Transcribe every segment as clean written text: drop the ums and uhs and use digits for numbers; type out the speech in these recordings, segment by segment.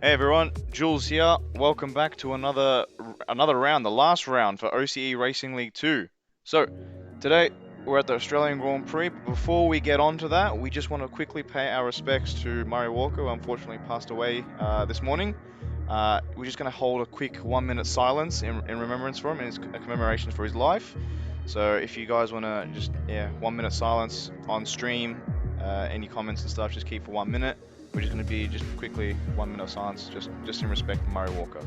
Hey everyone, Jules here. Welcome back to another round, the last round for OCE Racing League 2. So, today we're at the Australian Grand Prix, but before we get on to that, we just want to quickly pay our respects to Murray Walker, who unfortunately passed away this morning. We're just going to hold a quick 1 minute silence in remembrance for him and a commemoration for his life. So if you guys want to just, 1 minute silence on stream, any comments and stuff, just keep for 1 minute. We're just going to be just quickly 1 minute of silence, just in respect for Murray Walker.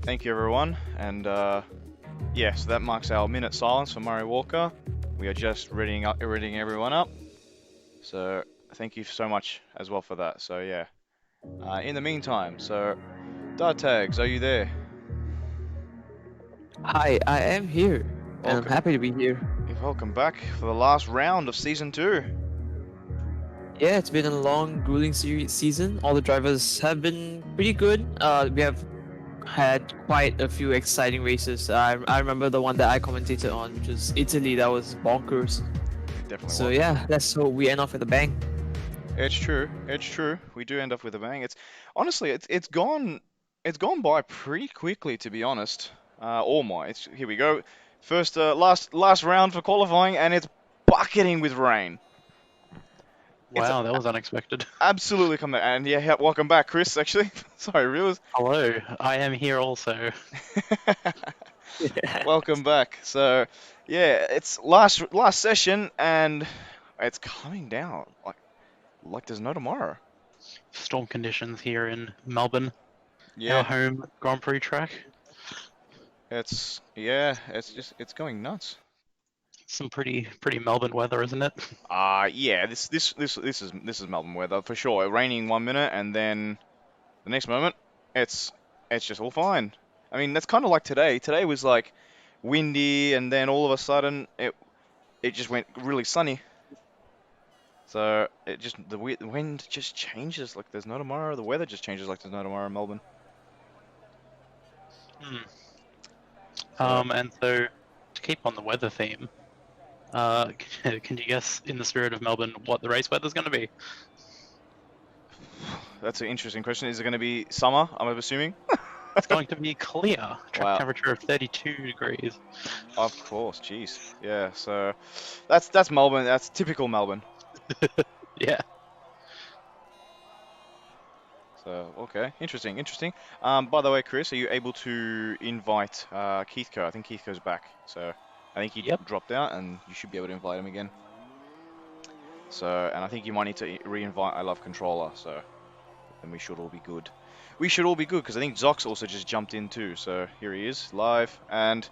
Thank you everyone, and so that marks our minute silence for Murray Walker. We are just readying everyone up. So thank you so much as well for that. So yeah. In the meantime, so Dart Tags, are you there? Hi, I am here, and I'm Welcome, happy to be here. welcome back for the last round of season 2. Yeah, it's been a long, grueling season. All the drivers have been pretty good. We have had quite a few exciting races. I remember the one that I commentated on, which was Italy. That was bonkers. It definitely So was. yeah, let's hope we end off with a bang. It's true. It's true. We do end up with a bang. It's honestly, it's gone by pretty quickly, to be honest. Here we go. First, last round for qualifying, and it's bucketing with rain. It's Wow, that was unexpected. absolutely come back, and welcome back, Chris. Actually, sorry, real. Hello, I am here also. Welcome back. So, yeah, it's last session, and it's coming down like there's no tomorrow. Storm conditions here in Melbourne, our Yeah, home Grand Prix track. it's going nuts. Some pretty Melbourne weather, isn't it? Yeah, this is Melbourne weather for sure. Raining 1 minute and then the next moment it's just all fine. I mean, that's kind of like today. Today was like windy and then all of a sudden it just went really sunny. So the wind just changes like there's no tomorrow. The weather just changes like there's no tomorrow in Melbourne. Hmm. So And so to keep on the weather theme, can you guess, in the spirit of Melbourne, what the race weather's going to be? that's an interesting question. Is it going to be summer? I'm assuming. It's going to be clear, track Wow. temperature of 32 degrees. Of course, jeez. Yeah, so that's Melbourne. That's typical Melbourne. Yeah. So, okay, interesting. By the way, Chris, are you able to invite Keithco? I think Keithco's back. So, I think he Yep. dropped out, and you should be able to invite him again. So, and I think you might need to re-invite I Love Controller. So, then we should all be good. We should all be good because I think Zox also just jumped in too. So here he is, live, and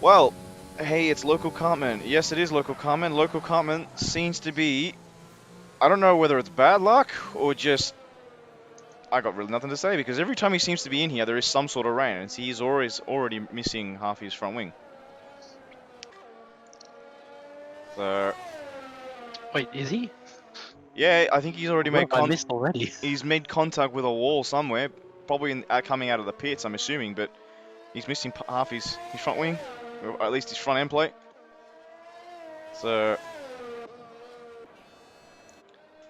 well, hey, it's Local Cartman. Yes, it is Local Cartman. Local Cartman seems to be, I don't know whether it's bad luck or just I got really nothing to say because every time he seems to be in here, there is some sort of rain, and he's already missing half his front wing. So, Wait, is he? Yeah, I think he's already What made have I missed already? he's made contact with a wall somewhere, probably coming out of the pits, I'm assuming, but he's missing half his front wing, or at least his front end plate. So,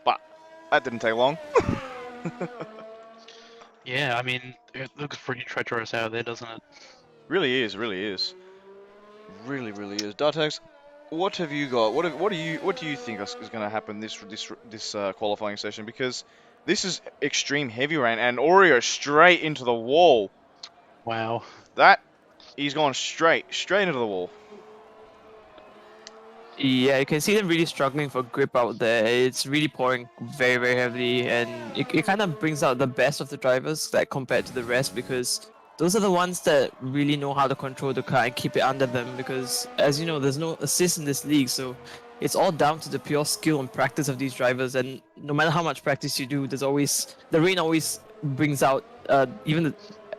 but that didn't take long. Yeah, I mean, it looks pretty treacherous out there, doesn't it? Really is, really is, really is. Dartex, what have you got? What do you think is going to happen this qualifying session? Because this is extreme heavy rain and Oreo straight into the wall. Wow. That he's gone straight into the wall. Yeah, you can see them really struggling for grip out there. It's really pouring very, very heavily, and it kind of brings out the best of the drivers, like compared to the rest, because those are the ones that really know how to control the car and keep it under them. Because, as you know, there's no assist in this league, so it's all down to the pure skill and practice of these drivers. And no matter how much practice you do, there's always the rain always brings out even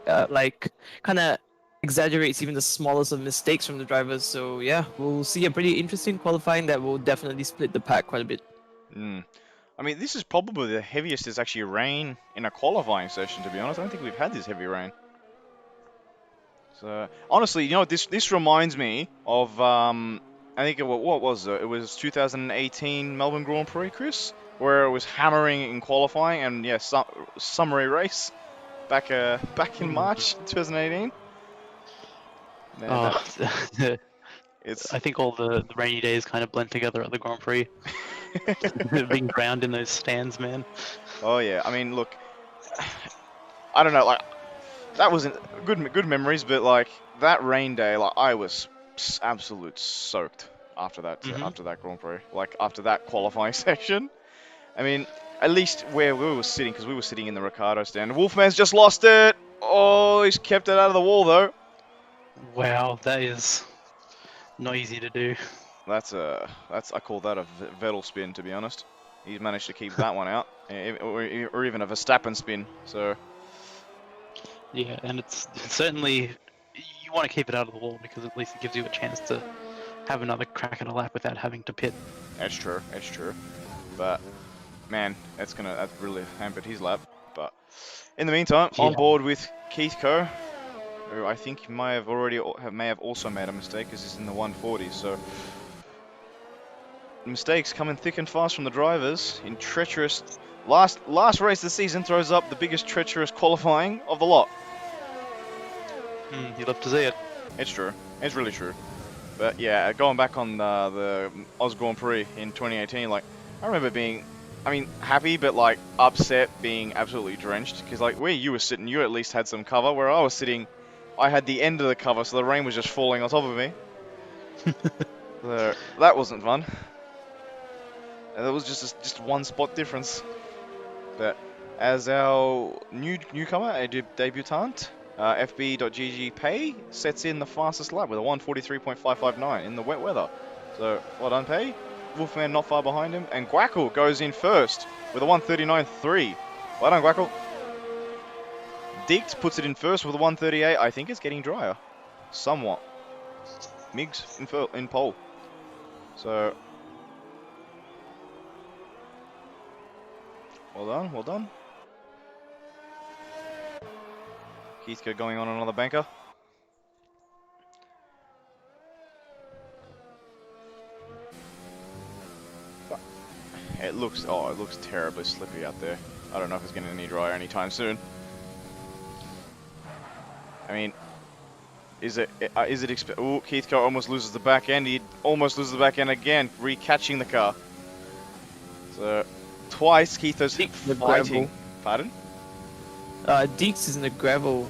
the like kind of exaggerates even the smallest of mistakes from the drivers. So yeah, we'll see a pretty interesting qualifying that will definitely split the pack quite a bit. I mean, this is probably the heaviest there's actually rain in a qualifying session, to be honest. I don't think we've had this heavy rain. So, honestly, you know, this reminds me of, I think, what was it? It was 2018 Melbourne Grand Prix, Chris? Where it was hammering in qualifying, and yeah, summary race back in March 2018. Oh, It's I think all the rainy days kind of blend together at the Grand Prix. Being drowned in those stands, man. Oh yeah, I mean, look, I don't know, like that wasn't good memories, but like that rain day, like I was absolute soaked after that Grand Prix, like after that qualifying section. I mean, at least where we were sitting, because we were sitting in the Ricardo stand. Wolfman's just lost it. Oh, he's kept it out of the wall though. Wow, that is not easy to do. That's I call that a Vettel spin, to be honest. He's managed to keep that one out, or even a Verstappen spin. So Yeah, and it's certainly you want to keep it out of the wall because at least it gives you a chance to have another crack at a lap without having to pit. that's true. But man, that's really hampered his lap. But in the meantime, on board with Keith Coe, who I think may have also made a mistake because he's in the 140s. So mistakes coming thick and fast from the drivers in treacherous. Last race of the season throws up the biggest treacherous qualifying of the lot. You love to see it. It's true. It's really true. But yeah, going back on the Oz Grand Prix in 2018, like I remember being, I mean, happy but like upset, being absolutely drenched because like where you were sitting, you at least had some cover. Where I was sitting, I had the end of the cover, so the rain was just falling on top of me. So that wasn't fun. And it was just one spot difference. But as our newcomer, a debutant, FB.GG Pay sets in the fastest lap with a 143.559 in the wet weather. So well done, Pay. Wolfman not far behind him, and Guackle goes in first with a 139.3. Well done, Guackle. Dict puts it in first with a 138. I think it's getting drier, somewhat. Migs in pole. So well done. Keithco going on another banker. It looks terribly slippy out there. I don't know if it's getting any drier anytime soon. I mean, is it oh, Keithco almost loses the back end. He almost loses the back end again, recatching the car. So twice Keithco's fighting. Pardon? Deeks is in the gravel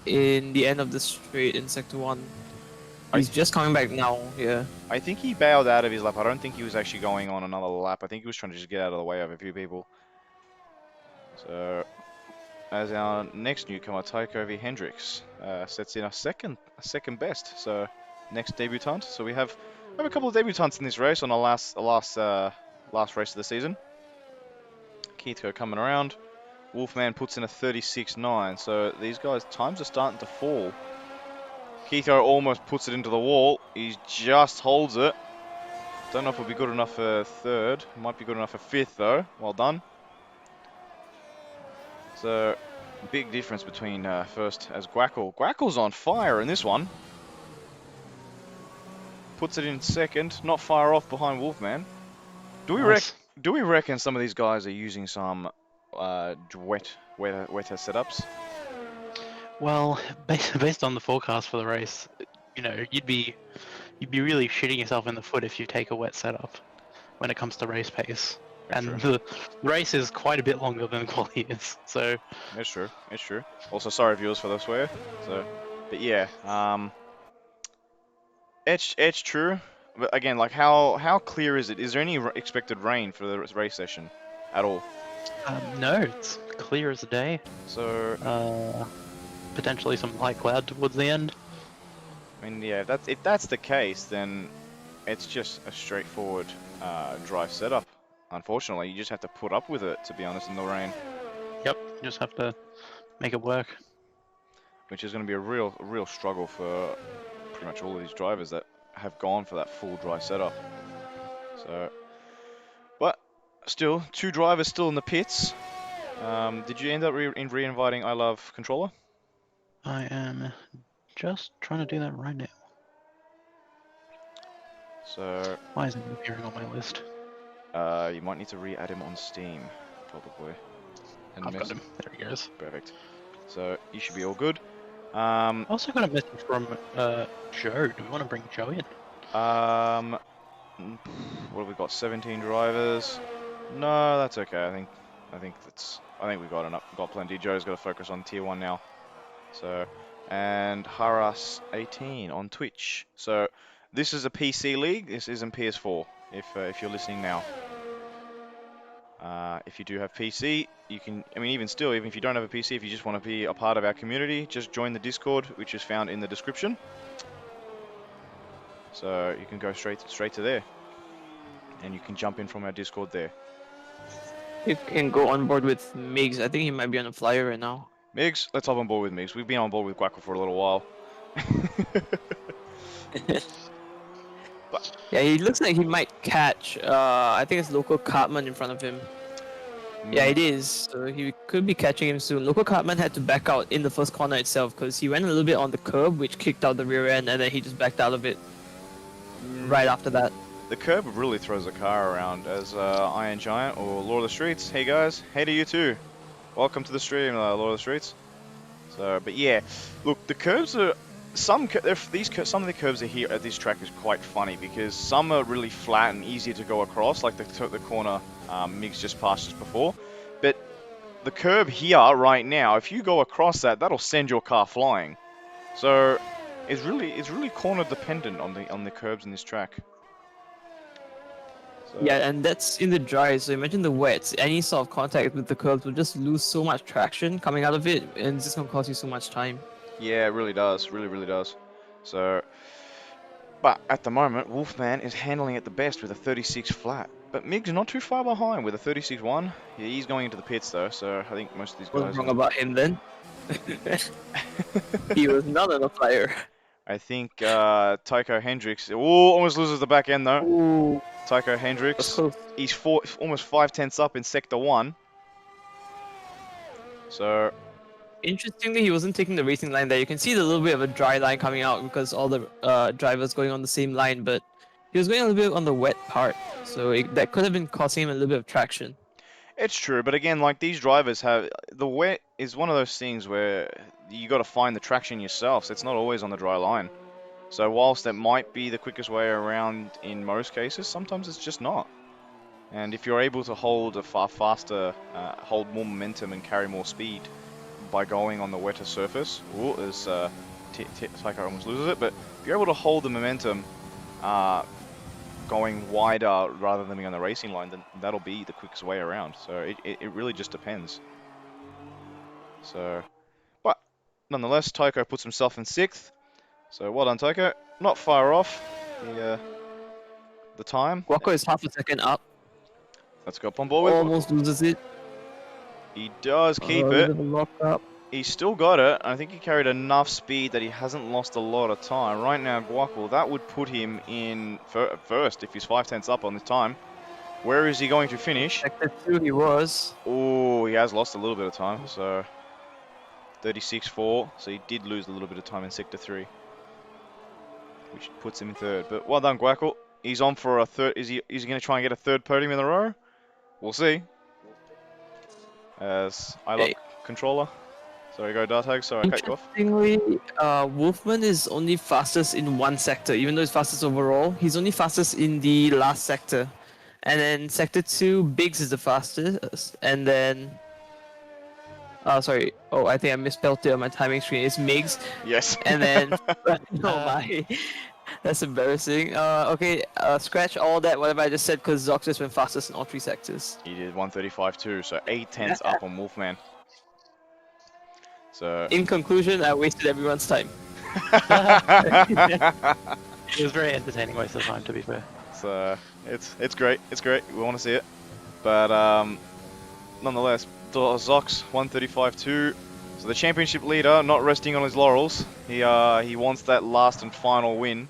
in the end of the straight in sector 1. He's just coming back now, yeah. I think he bailed out of his lap. I don't think he was actually going on another lap. I think he was trying to just get out of the way of a few people. So, as our next newcomer, Tycho V. Hendricks, sets in a second best. So, next debutant. So we have a couple of debutants in this race on the last race of the season. Keithco coming around. Wolfman puts in a 36.9. So these guys' times are starting to fall. Keithco almost puts it into the wall. He just holds it. Don't know if it'll be good enough for third. Might be good enough for fifth though. Well done. So, big difference between first as Guackle. Guackle's on fire in this one. Puts it in second, not far off behind Wolfman. Do we Nice. reckon some of these guys are using some wetter setups? Well, based on the forecast for the race, you know, you'd be really shitting yourself in the foot if you take a wet setup when it comes to race pace. That's And true. the race is quite a bit longer than the quali is, so It's true. It's true. Also, sorry viewers for the swear. So, but yeah, it's true. But again, like how clear is it? Is there any expected rain for the race session at all? no, it's clear as a day. So, Potentially some light cloud towards the end. I mean, yeah, if that's the case, then it's just a straightforward drive setup. Unfortunately, you just have to put up with it, to be honest, in the rain, Yep, you just have to make it work. which is going to be a real struggle for pretty much all of these drivers that have gone for that full dry setup. So, but still, two drivers still in the pits. Did you end up re-inviting I Love Controller? I am just trying to do that right now. So, Why isn't he appearing on my list? you might need to re-add him on Steam, probably. And I've got him. There he goes. Perfect. So, you should be all good. I also got a message from Joe. Do we want to bring Joe in? What have we got? 17 drivers. No, that's okay. I think we got enough. Got plenty. Joe's got to focus on tier 1 now. So, and Haras 18 on Twitch. So, this is a PC league. This isn't PS4. If you're listening now. If you do have PC, you can, I mean, even still, even if you don't have a PC, if you just want to be a part of our community, just join the Discord, which is found in the description. So you can go straight to there, and you can jump in from our Discord there. You can go on board with Migs. I think he might be on a flyer right now. Migs, let's hop on board with Migs. We've been on board with Guackle for a little while. Yeah, he looks like he might catch. I think it's local Cartman in front of him. Yeah, it is. So he could be catching him soon. Local Cartman had to back out in the first corner itself because he went a little bit on the curb, which kicked out the rear end, and then he just backed out of it right after that. The curb really throws the car around, as Iron Giant or Lord of the Streets. Hey guys, hey to you too. Welcome to the stream, Lord of the Streets. So, but yeah, look, the curbs are some of the curbs are here at this track is quite funny because some are really flat and easier to go across, like the corner Migs just passed just before. But the curb here right now, if you go across that, that'll send your car flying. So it's really corner dependent on the curbs in this track. So, Yeah, and that's in the dry, so imagine the wets. Any sort of contact with the curbs will just lose so much traction coming out of it, and it's just gonna cost you so much time. yeah, it really does. Really does. So, but at the moment, Wolfman is handling it the best with a 36 flat. But Mig's not too far behind with a 36-1. Yeah, he's going into the pits though, so I think most of these guys. What's wrong about him then? He was not on a flyer. I think Tycho Hendricks. Oh, almost loses the back end though. Ooh, Tycho that's Hendricks. close. He's almost 5/10 up in sector 1. So Interestingly, he wasn't taking the racing line there. You can see the little bit of a dry line coming out because all the drivers going on the same line, but he was going a little bit on the wet part, so that could have been costing him a little bit of traction. it's true, but again, like these drivers have the wet is one of those things where you got to find the traction yourself. So it's not always on the dry line. So whilst that might be the quickest way around in most cases, sometimes it's just not. And if you're able to hold a far faster, hold more momentum and carry more speed by going on the wetter surface, as Tycho almost loses it, but if you're able to hold the momentum going wider rather than being on the racing line, then that'll be the quickest way around. So it really just depends. So, but nonetheless, Tycho puts himself in 6th. So well done, Tycho. Not far off the time. Guaco is half a second up. Let's go up on board with. Almost loses it. He does keep A it. bit of a lock up. He's still got it. I think he carried enough speed that he hasn't lost a lot of time. Right now, Guacal, that would put him in first if he's 5/10 up on this time. Where is he going to finish? Sector 2 he was. Oh, he has lost a little bit of time. So 36.4. So he did lose a little bit of time in Sector 3, which puts him in third. But well done, Guacal. He's on for a third. Is he going to try and get a third podium in a row? We'll see. As I love controller. Sorry, go Dartag. Sorry, I cut you off. Interestingly, Wolfman is only fastest in one sector, even though he's fastest overall. He's only fastest in the last sector. And then Sector 2, Biggs is the fastest. And then... sorry. Oh, I think I misspelled it on my timing screen. It's Miggs. Yes. And then... oh my. That's embarrassing. Okay, scratch all that, whatever I just said, because Zox just went fastest in all 3 sectors. He did 135 too, so 8/10 up on Wolfman. So... In conclusion, I wasted everyone's time. It was very entertaining waste of time, to be fair. So it's great. It's great. We want to see it. But nonetheless, Zox 135.2. So the championship leader, not resting on his laurels. He wants that last and final win.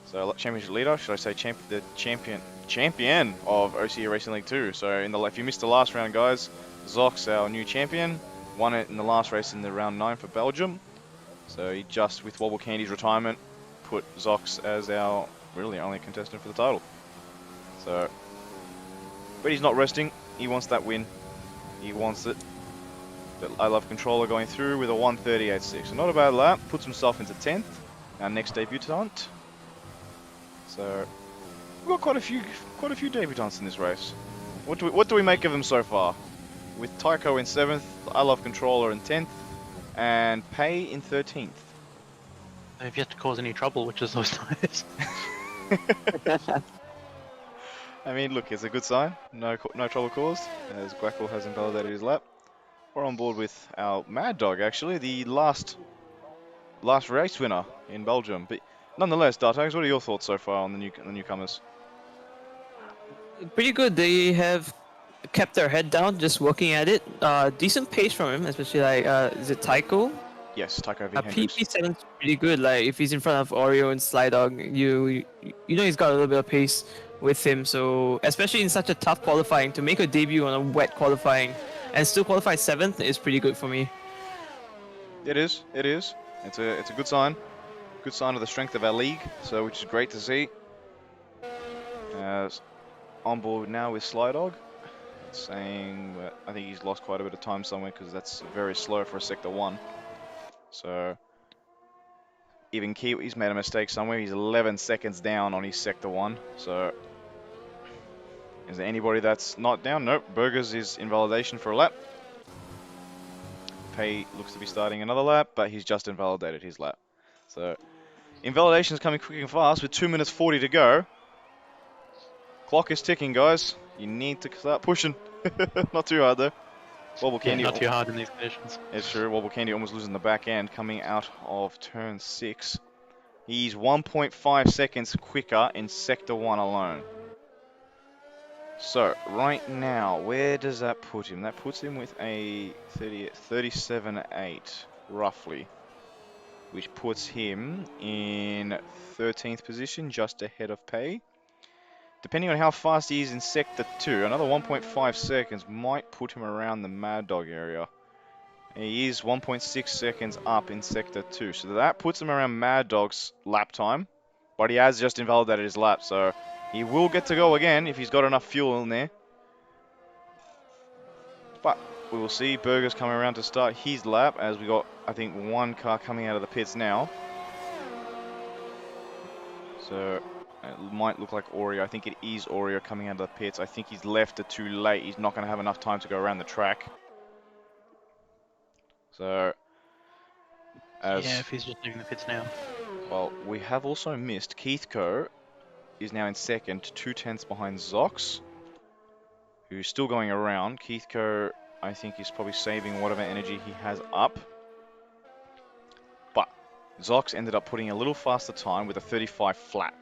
So championship leader, should I say the champion of OCE Racing League 2. So if you missed the last round, guys, Zox, our new champion, won it in the last race in the round 9 for Belgium. So he just, with Wobble Candy's retirement, put Zox as our really only contestant for the title. So, but he's not resting. He wants that win. He wants it. But I love controller going through with a 138.6. So not a bad lap. Puts himself into 10th. Our next debutant. So we've got quite a few debutants in this race. What do we make of them so far? With Tycho in 7th, I love controller in 10th, and Pei in 13th. They've yet to cause any trouble, which is always nice. I mean, look, it's a good sign. No trouble caused, as Guacal has invalidated his lap. We're on board with our Mad Dog, actually, the last race winner in Belgium. But nonetheless, Dartags, what are your thoughts so far on the newcomers? Pretty good. They have kept their head down, just working at it. Decent pace from him, especially like is it Tycho? Yes, Tycho V. Hendricks. PP7's pretty good. Like if he's in front of Oreo and Slydog, you know he's got a little bit of pace with him. So especially in such a tough qualifying, to make a debut on a wet qualifying and still qualify 7th is pretty good for me. It is. It's a good sign. Good sign of the strength of our league. So which is great to see. As on board now with Slydog. Saying that I think he's lost quite a bit of time somewhere because that's very slow for a Sector 1. So even Kiwi's made a mistake somewhere. He's 11 seconds down on his Sector 1. So is there anybody that's not down? Nope. Burgers is invalidation for a lap. Pei looks to be starting another lap, but he's just invalidated his lap. So invalidation is coming quick and fast with 2 minutes 40 to go. Clock is ticking, guys. You need to start pushing. Not too hard though. Wobble Candy. Not too hard in these conditions. It's true. Wobble Candy almost losing the back end coming out of turn 6. He's 1.5 seconds quicker in Sector 1 alone. So, right now, where does that put him? That puts him with a 37.8, roughly. Which puts him in 13th position, just ahead of Pei. Depending on how fast he is in Sector 2, another 1.5 seconds might put him around the Mad Dog area. He is 1.6 seconds up in Sector 2, so that puts him around Mad Dog's lap time. But he has just invalidated his lap, so he will get to go again if he's got enough fuel in there. But we will see Burgers coming around to start his lap, as we got, I think, one car coming out of the pits now. So it might look like Oreo. I think it is Oreo coming out of the pits. I think he's left it too late. He's not going to have enough time to go around the track. So, Yeah, if he's just doing the pits now. Well, we have also missed Keithco is now in second, 2/10 behind Zox, who's still going around. Keithco, I think, is probably saving whatever energy he has up. But Zox ended up putting a little faster time with a 35 flat.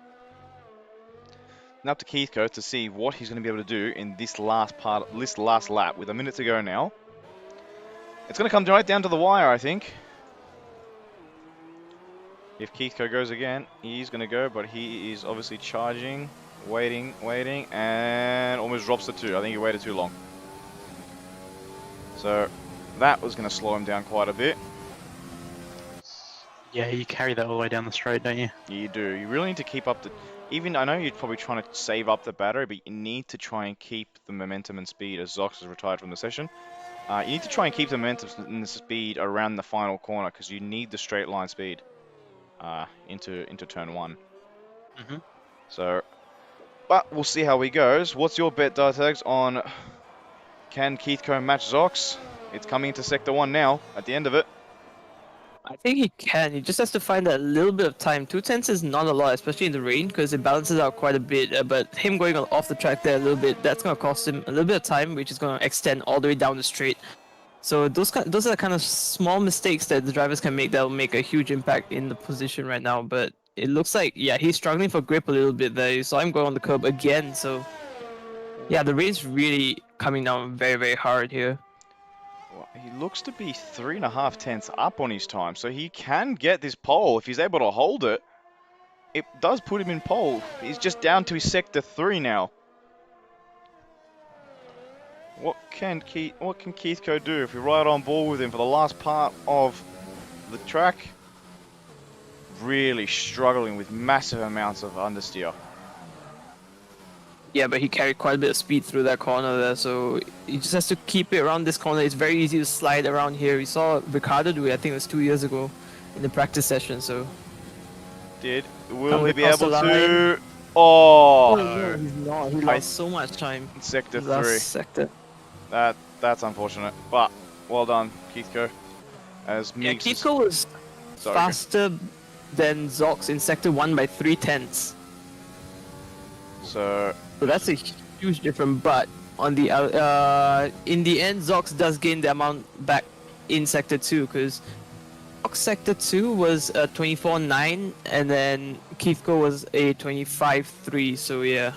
Now up to Keithco to see what he's going to be able to do in this last lap with a minute to go now. It's going to come right down to the wire, I think. If Keithco goes again, he's going to go, but he is obviously charging, waiting, and almost drops the 2. I think he waited too long. So that was going to slow him down quite a bit. Yeah, you carry that all the way down the straight, don't you? You do. You really need to keep up the... Even, I know you're probably trying to save up the battery, but you need to try and keep the momentum and speed as Zox has retired from the session. You need to try and keep the momentum and the speed around the final corner because you need the straight line speed into turn 1. Mm-hmm. So, but we'll see how he goes. What's your bet, Dartags, on can Keithco match Zox? It's coming into Sector 1 now, at the end of it. I think he can. He just has to find that little bit of time. 2/10 is not a lot, especially in the rain, because it balances out quite a bit. But him going off the track there a little bit, that's going to cost him a little bit of time, which is going to extend all the way down the straight. So those are the kind of small mistakes that the drivers can make that will make a huge impact in the position right now. But it looks like, yeah, he's struggling for grip a little bit there. You saw him go on the curb again. So yeah, the rain's really coming down very, very hard here. Well, he looks to be 3.5 tenths up on his time, so he can get this pole if he's able to hold it. It does put him in pole. He's just down to his Sector 3 now. What can Keithco do if we ride on board with him for the last part of the track? Really struggling with massive amounts of understeer. Yeah, but he carried quite a bit of speed through that corner there, so he just has to keep it around this corner. It's very easy to slide around here. We saw Ricardo do it, I think it was 2 years ago in the practice session, so... Will he be able line. to... Oh! No, he's not. He lost so much time. Sector He lost 3. Sector. That's unfortunate, but well done, Keithco. As Yeah, Meeks is- Keithco was Sorry, faster than Zox in Sector 1 by 3/10. So So that's a huge difference, but on the in the end, Zox does gain the amount back in Sector 2, because Sector 2 was a 24.9, and then Keithco was a 25.3, so yeah.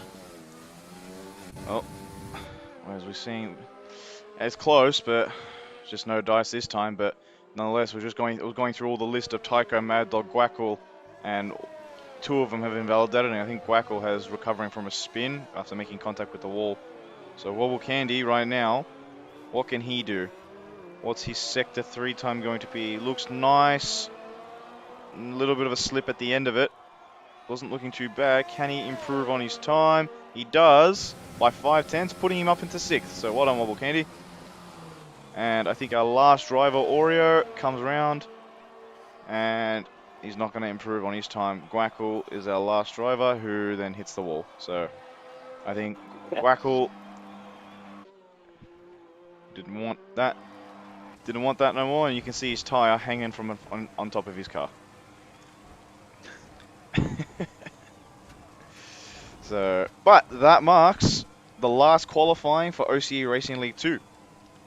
as we're seeing, it's close, but just no dice this time. But nonetheless, we're just going through all the list of Tycho, Mad Dog, Guackle, and 2 of them have invalidated, and I think Guackle has recovering from a spin after making contact with the wall. So Wobble Candy right now, what can he do? What's his Sector 3 time going to be? Looks nice. A little bit of a slip at the end of it. Wasn't looking too bad. Can he improve on his time? He does by 5/10, putting him up into 6th. So well done, Wobble Candy. And I think our last driver, Oreo, comes around, and he's not going to improve on his time. Guackle is our last driver, who then hits the wall. So I think Guackle didn't want that no more, and you can see his tyre hanging from on top of his car. So, but that marks the last qualifying for OCE Racing League 2.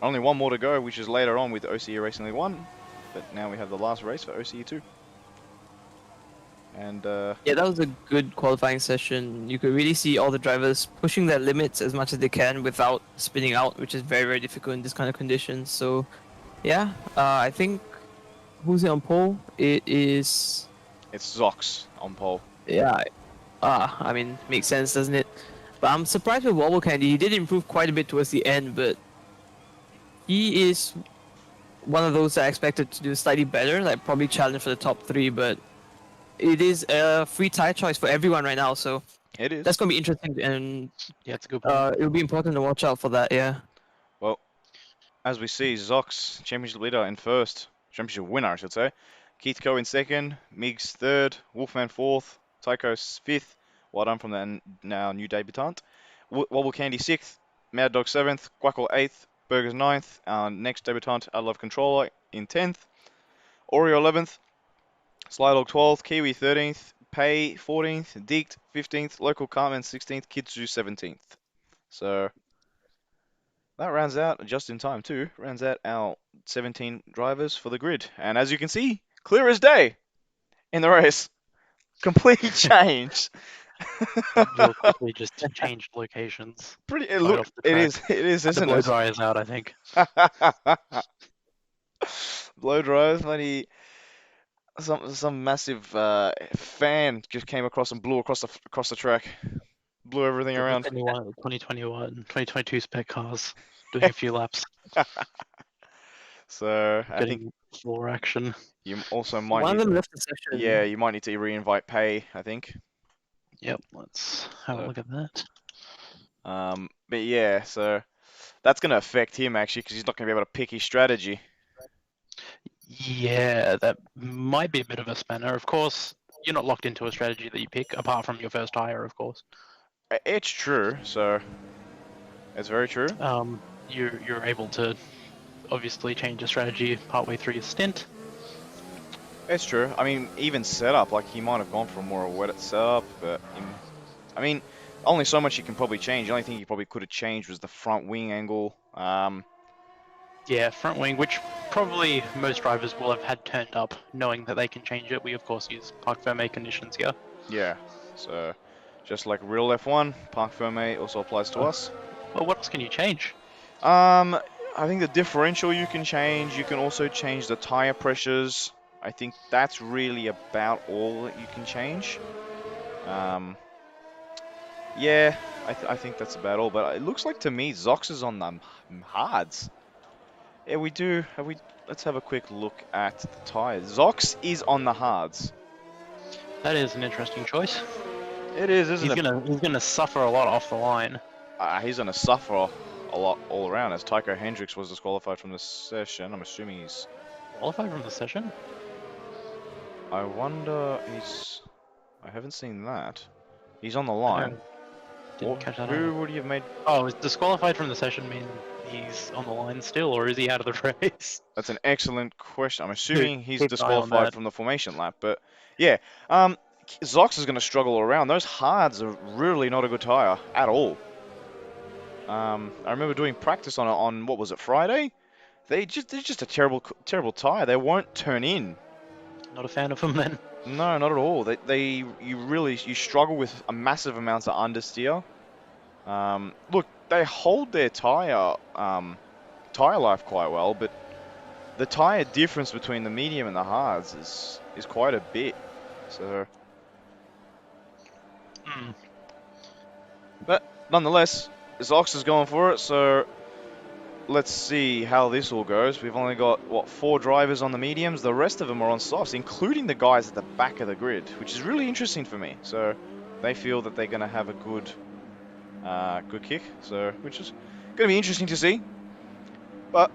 Only one more to go, which is later on with OCE Racing League 1. But now we have the last race for OCE 2. And Yeah, that was a good qualifying session. You could really see all the drivers pushing their limits as much as they can without spinning out, which is very, very difficult in this kind of conditions. So, yeah, I think who's on pole? It's Zox on pole. Yeah, I mean, makes sense, doesn't it? But I'm surprised with Wobble Candy. He did improve quite a bit towards the end, but he is one of those that I expected to do slightly better, like probably challenge for the top 3, but it is a free tire choice for everyone right now, so It is. that's going to be interesting, and Yeah, it's a good point. it'll be important to watch out for that, yeah. Well, as we see, Zox, championship leader in first. Championship winner, I should say. Keithco in second. Migs third. Wolfman fourth. Tycho fifth. Well done from the now new debutant. Wobble Candy sixth. Mad Dog seventh. Guackle eighth. Burgers ninth. Our next debutant, I Love Controller, in 10th. Oreo 11th. Slydog 12th. Kiwi 13th. Pay 14th. Deeked 15th. Local Carmen 16th. Kitsu 17th. So that rounds out just in time too. Rounds out our 17 drivers for the grid. And as you can see, clear as day in the race. Complete change. Real quickly just changed locations. Pretty. Right Look, off the it track. is, Had to isn't blow it? dryers out, I think. Blow dries, bloody some massive fan just came across and blew across the track, blew everything around. 2022 spec cars doing a few laps, So I think getting floor action. you also might One of need, them left the yeah, session. you might need to re-invite Pay, I think. Yep, let's have a So, look at that. but yeah, so that's gonna affect him actually because he's not gonna be able to pick his strategy. Yeah, that might be a bit of a spanner. Of course, you're not locked into a strategy that you pick, apart from your first tire, of course. It's true, so it's very true. You're able to obviously change your strategy partway through your stint. It's true. I mean, even setup, like he might have gone for a more wet setup, but I mean, only so much you can probably change. The only thing you probably could have changed was the front wing angle. Yeah, front wing, which probably most drivers will have had turned up, knowing that they can change it. We of course use parc fermé conditions here. Yeah, so just like real F1, parc fermé also applies to us. Well, what else can you change? I think the differential you can change. You can also change the tire pressures. I think that's really about all that you can change. Yeah, I think that's about all. But it looks like to me Zox is on the hards. Yeah, we do. Let's have a quick look at the tires. Zox is on the hards. That is an interesting choice. It is, isn't He's it? gonna suffer a lot off the line. He's gonna suffer a lot all around as Tycho Hendricks was disqualified from the session. I'm assuming he's. Qualified from the session? I wonder he's. I haven't seen that. He's on the I line. didn't catch that Who either. would he have made? Oh, is disqualified from the session mean he's on the line still, or is he out of the race? That's an excellent question. I'm assuming he's Keep an eye on disqualified that. from the formation lap, but yeah. Zox is going to struggle around. Those hards are really not a good tire at all. I remember doing practice on what was it, Friday? They're just a terrible tire. They won't turn in. Not a fan of him then. No, not at all. You struggle with a massive amounts of understeer. Look, they hold their tire life quite well, but the tire difference between the medium and the hards is quite a bit. So, Hmm. but nonetheless, Zox is going for it. So let's see how this all goes. We've only got what 4 drivers on the mediums. The rest of them are on softs, including the guys at the back of the grid, which is really interesting for me. So they feel that they're going to have a good kick. So which is going to be interesting to see. But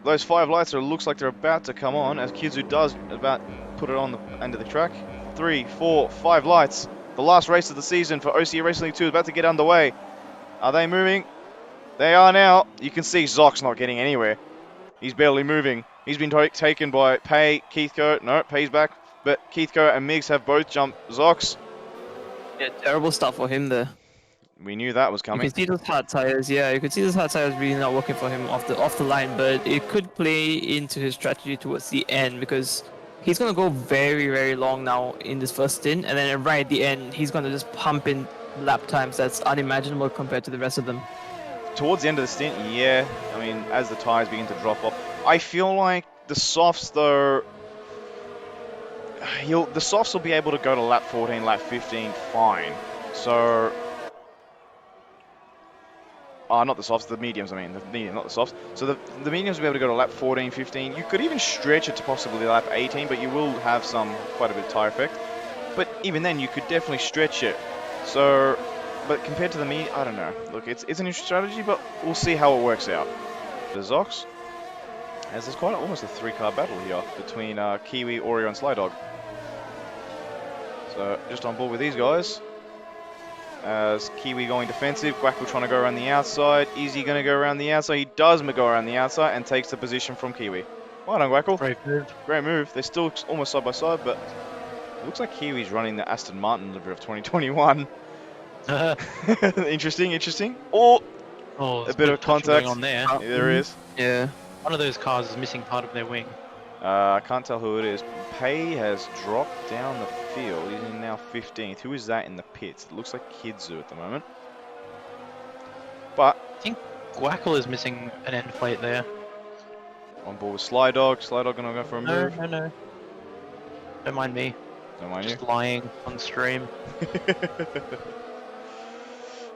those 5 lights looks like they're about to come on as Kizu does about put it on the end of the track. 3, 4, 5 lights. The last race of the season for OCE Racing League 2 is about to get underway. Are they moving? They are now. You can see Zox not getting anywhere. He's barely moving. He's been taken by Pay, Keithco. No, Pay's back. But Keithco and Migs have both jumped Zox. Yeah, terrible stuff for him there. We knew that was You coming. can see those hard tires. Yeah, you can see those hard tires really not working for him off the line, but it could play into his strategy towards the end because he's gonna go very, very long now in this first stint, and then right at the end, he's gonna just pump in lap times that's unimaginable compared to the rest of them. Towards the end of the stint, yeah. I mean, as the tires begin to drop off, I feel like the softs though. The softs will be able to go to lap 14, lap 15, fine. So. Not the softs, the mediums, I mean. The medium, not the softs. So the mediums will be able to go to lap 14, 15. You could even stretch it to possibly lap 18, but you will have quite a bit of tire effect. But even then, you could definitely stretch it. So, but compared to the medium, I don't know. Look, it's an interesting strategy, but we'll see how it works out. The Zox, as there's quite almost a 3-car battle here between Kiwi, Oreo, and Slydog. So, just on board with these guys. As Kiwi going defensive, Guackle trying to go around the outside. Is he going to go around the outside? He does go around the outside and takes the position from Kiwi. Well done, Guackle. Brave move. Great move. They're still almost side by side, but it looks like Kiwi's running the Aston Martin livery of 2021. Interesting. Oh, a bit of contact. On there. Yeah, there is. Yeah. One of those cars is missing part of their wing. I can't tell who it is. Pei has dropped down the field. He's in now 15th. Who is that in the pits? It looks like Kidzu at the moment. But I think Guackle is missing an end plate there. On board with Sly Dog. Sly Dog gonna go for a No, move. no, no. Don't mind me. Don't mind you. Just lying on stream.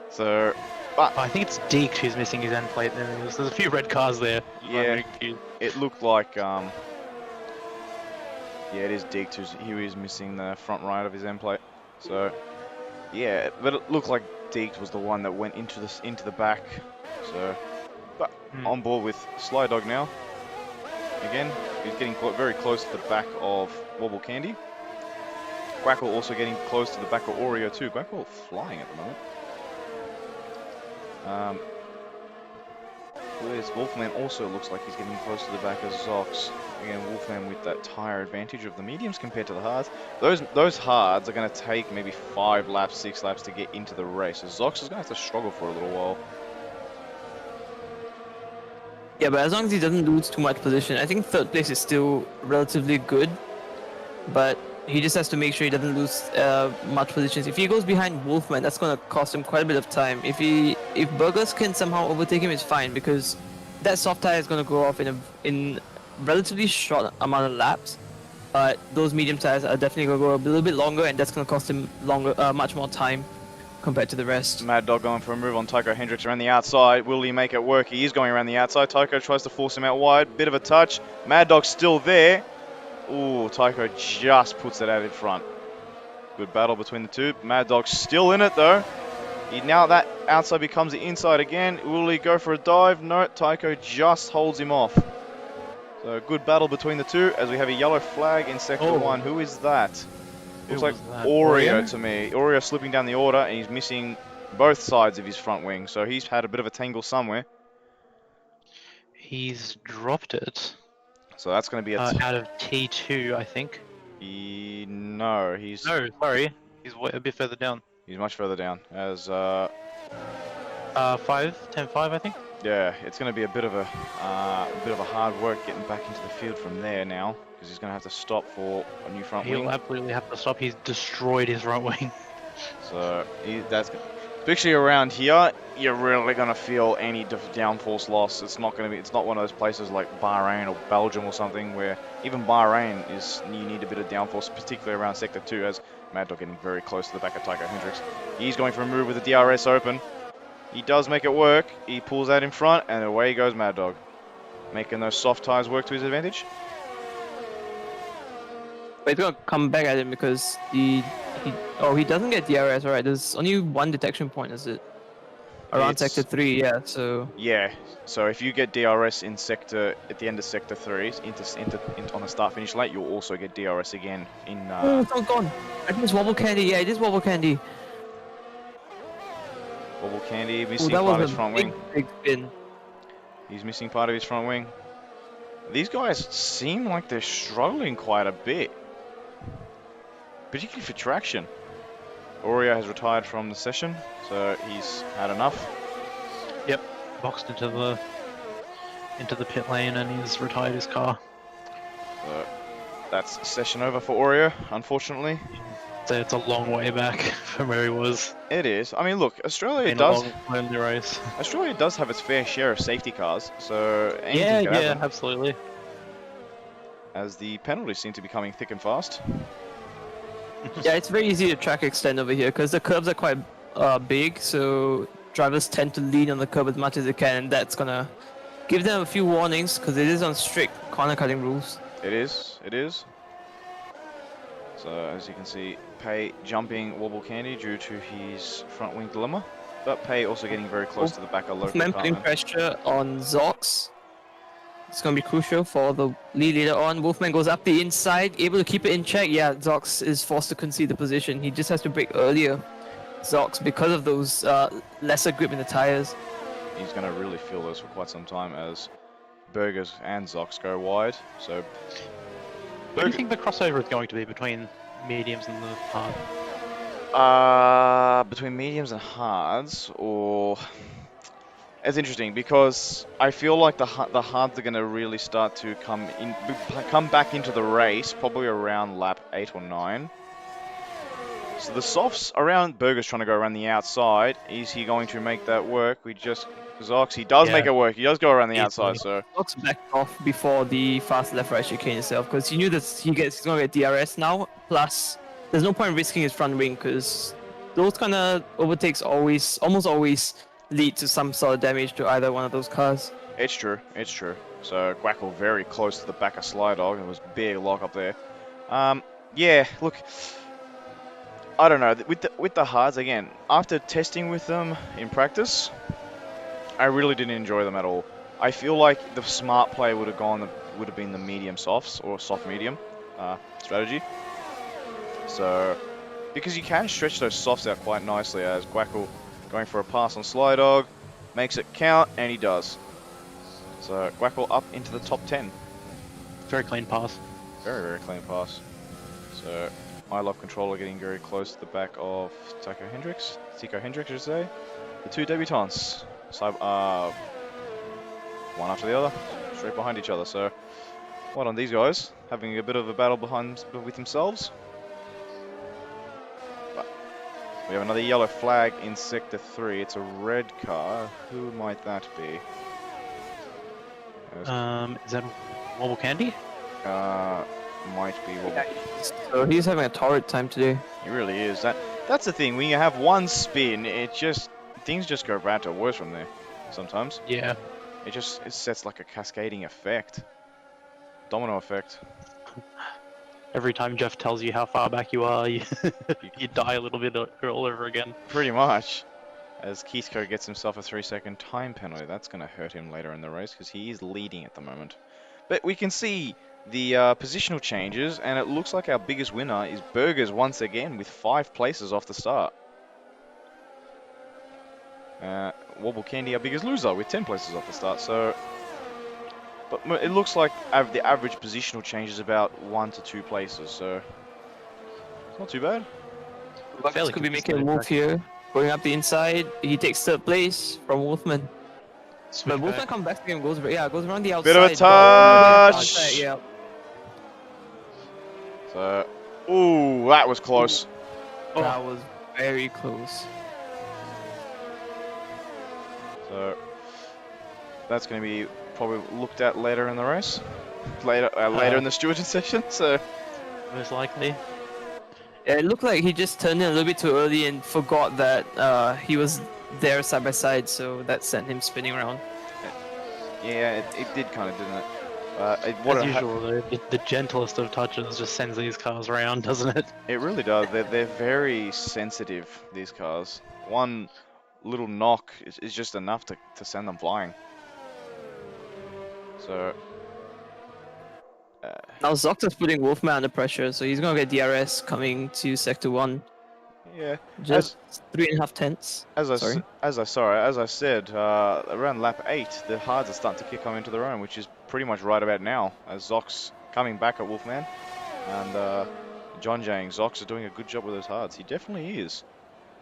So, Oh, I think it's Deke who's missing his end plate. There's a few red cars there. yeah, it looked like yeah, it is Deeked who is missing the front right of his end plate. So, yeah, but it looked like Deeked was the one that went into the back. So, but on board with Sly Dog now. Again, he's getting very close to the back of Wobble Candy. Quackle also getting close to the back of Oreo too. Quackle flying at the moment. Whereas Wolfman also looks like he's getting close to the back of Zox. Again, Wolfman with that tire advantage of the mediums compared to the hards. Those hards are going to take maybe 5 laps, 6 laps to get into the race. So Zox is going to have to struggle for a little while. Yeah, but as long as he doesn't lose too much position, I think third place is still relatively good. But he just has to make sure he doesn't lose much positions. If he goes behind Wolfman, that's going to cost him quite a bit of time. If Burgers can somehow overtake him, it's fine because that soft tire is going to go off in relatively short amount of laps. But those medium tires are definitely going to go a little bit longer, and that's going to cost him much more time compared to the rest. Mad Dog going for a move on Tycho Hendricks around the outside. Will he make it work? He is going around the outside. Tycho tries to force him out wide. Bit of a touch. Mad Dog's still there. Ooh, Tycho just puts it out in front. Good battle between the two. Mad Dog's still in it though. Now that outside becomes the inside again. Will he go for a dive? No, Tycho just holds him off. So good battle between the two as we have a yellow flag in sector 1. Who is that? Looks like Oreo to me. Oreo slipping down the order and he's missing both sides of his front wing. So he's had a bit of a tangle somewhere. He's dropped it. So that's going to be out of T2, I think. No, he's... No, sorry. He's a bit further down. He's much further down. As 10-5, I think. Yeah, it's going to be a bit of a hard work getting back into the field from there now, because he's going to have to stop for a new front wing. He'll absolutely have to stop. He's destroyed his front wing. So especially around here, you're really going to feel any downforce loss. It's not one of those places like Bahrain or Belgium or something where even Bahrain you need a bit of downforce, particularly around sector 2, as Mad Dog getting very close to the back of Tycho Hendricks. He's going for a move with the DRS open. He does make it work. He pulls that in front, and away goes Mad Dog, making those soft tires work to his advantage. But he's gonna come back at him because he doesn't get DRS. Alright, there's only one detection point, is it? Around sector 3, yeah. So yeah. So if you get DRS at the end of sector 3, on the start finish lane, you'll also get DRS again in. Oh, it's all gone. I think it's Wobble Candy. Yeah, it is Wobble Candy. Wobble Candy missing part of his front wing. Big spin. He's missing part of his front wing. These guys seem like they're struggling quite a bit, particularly for traction. Oreo has retired from the session, so he's had enough. Yep, boxed into the pit lane, and he's retired his car. So that's session over for Oreo, unfortunately. So it's a long way back from where he was. It is. I mean, look, Australia does have its fair share of safety cars, so anything can happen. Absolutely. As the penalties seem to be coming thick and fast. Yeah, it's very easy to track extend over here because the curves are quite big, so drivers tend to lean on the curb as much as they can, and that's gonna give them a few warnings because it is on strict corner cutting rules. It is. So as you can see, Pei jumping Wobble Candy due to his front wing dilemma, but Pei also getting very close to the back of local putting pressure on Zox. It's going to be crucial for the lead later on. Wolfman goes up the inside, able to keep it in check. Yeah, Zox is forced to concede the position. He just has to brake earlier, Zox, because of those lesser grip in the tires. He's going to really feel those for quite some time as Burgers and Zox go wide. So, what do you think the crossover is going to be between mediums and the hard? Between mediums and hards, or... It's interesting because I feel like the hards are going to really start to come back into the race probably around lap 8 or 9. So the softs around, Burger's trying to go around the outside. Is he going to make that work? Zox, he does make Yeah. it work. He does go around the outside, Easily. so. Locks backed off before the fast left right chicane itself because he knew that he's gonna get DRS now. Plus, there's no point risking his front wing because those kind of overtakes almost always lead to some sort of damage to either one of those cars. It's true, it's true. So Quackle very close to the back of Slydog. It was a big lock up there. Yeah, look, I don't know. With the hards again, after testing with them in practice, I really didn't enjoy them at all. I feel like the smart play would have been the medium softs or soft medium strategy. So because you can stretch those softs out quite nicely, as Quackle going for a pass on Slydog makes it count, and he does. So Quackle up into the top 10. Very clean pass. Very, very clean pass. So I Love Controller getting very close to the back of Tico Hendricks, I should say. The two debutantes. One after the other, straight behind each other. So what on these guys? Having a bit of a battle with themselves. But we have another yellow flag in Sector 3. It's a red car. Who might that be? Is that Wobble Candy? Might be. So he's having a torrid time today. He really is. That's the thing. When you have one spin, things just go bad to worse from there. Sometimes Yeah. it sets like a cascading effect, domino effect. Every time Jeff tells you how far back you are, you die a little bit all over again. Pretty much. As Keithco gets himself a 3-second time penalty, that's going to hurt him later in the race because he is leading at the moment. But we can see the positional changes, and it looks like our biggest winner is Burgers once again with 5 places off the start. Wobble Candy, our biggest loser, with 10 places off the start. So, but it looks like the average positional change is about 1 to 2 places. So, it's not too bad. Buckets could be making a move here. Going up the inside, he takes third place from Wolfman. But Wolfman comes back to him, goes around the outside. Bit of a touch. Outside, yeah. So, ooh, that was close. Oh. That was very close. So, that's going to be probably looked at later in the race. Later in the stewardship session. So, Most likely. Yeah, it looked like he just turned in a little bit too early and forgot that he was there side by side, so that sent him spinning around. yeah, it did kind of, didn't it? As usual, though, the gentlest of touches just sends these cars around, doesn't it? It really does. They're very sensitive, these cars. One little knock is just enough to send them flying. So, now Zox is putting Wolfman under pressure, so he's gonna get DRS coming to Sector 1. yeah. Just 3.5 tenths. As I said, around lap 8, the hards are starting to kick on into their own, which is pretty much right about now, as Zox coming back at Wolfman, and John Jang, Zox are doing a good job with those hards. He definitely is.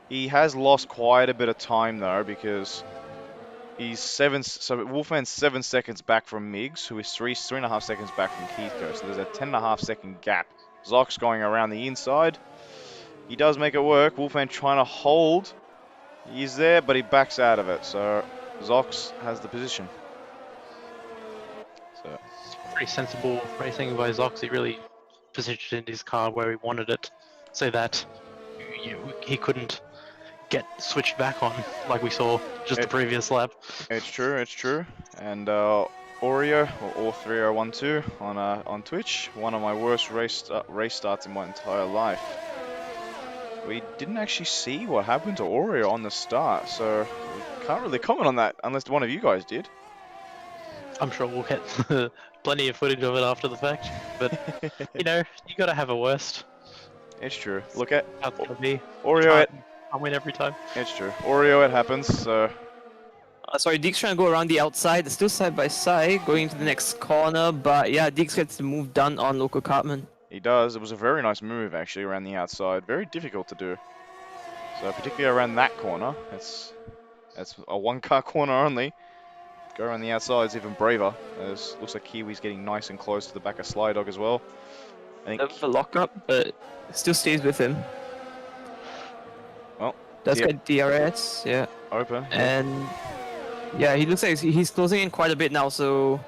He has lost quite a bit of time though, because so Wolfman's 7 seconds back from Miggs, who is 3.5 seconds back from Keithco, so there's a 10.5 second gap. Zox going around the inside. He does make it work. Wolfman trying to hold. He's there, but he backs out of it. So Zox has the position. So Pretty sensible racing by Zox. He really positioned his car where he wanted it, so that he couldn't get switched back on like we saw just the previous lap. it's true. And Oreo, or All3012 on Twitch, one of my worst race starts in my entire life. We didn't actually see what happened to Oreo on the start, so we can't really comment on that unless one of you guys did. I'm sure we'll get plenty of footage of it after the fact, but you gotta have a worst. It's true. Look at How it's gonna be. Oreo. I win every time. It's true. Oreo, it happens. So Sorry, Deeks trying to go around the outside. They're still side by side, going into the next corner, but yeah, Deeks gets the move done on Local Cartman. he does. It was a very nice move actually around the outside. Very difficult to do. So particularly around that corner, that's a one-car corner only. Go around the outside is even braver. As looks like Kiwi's getting nice and close to the back of Slydog as well. I think Bit of a lockup, but it still stays with him. Does get DRS, yeah. Open. Yeah. And yeah, he looks like he's closing in quite a bit now, so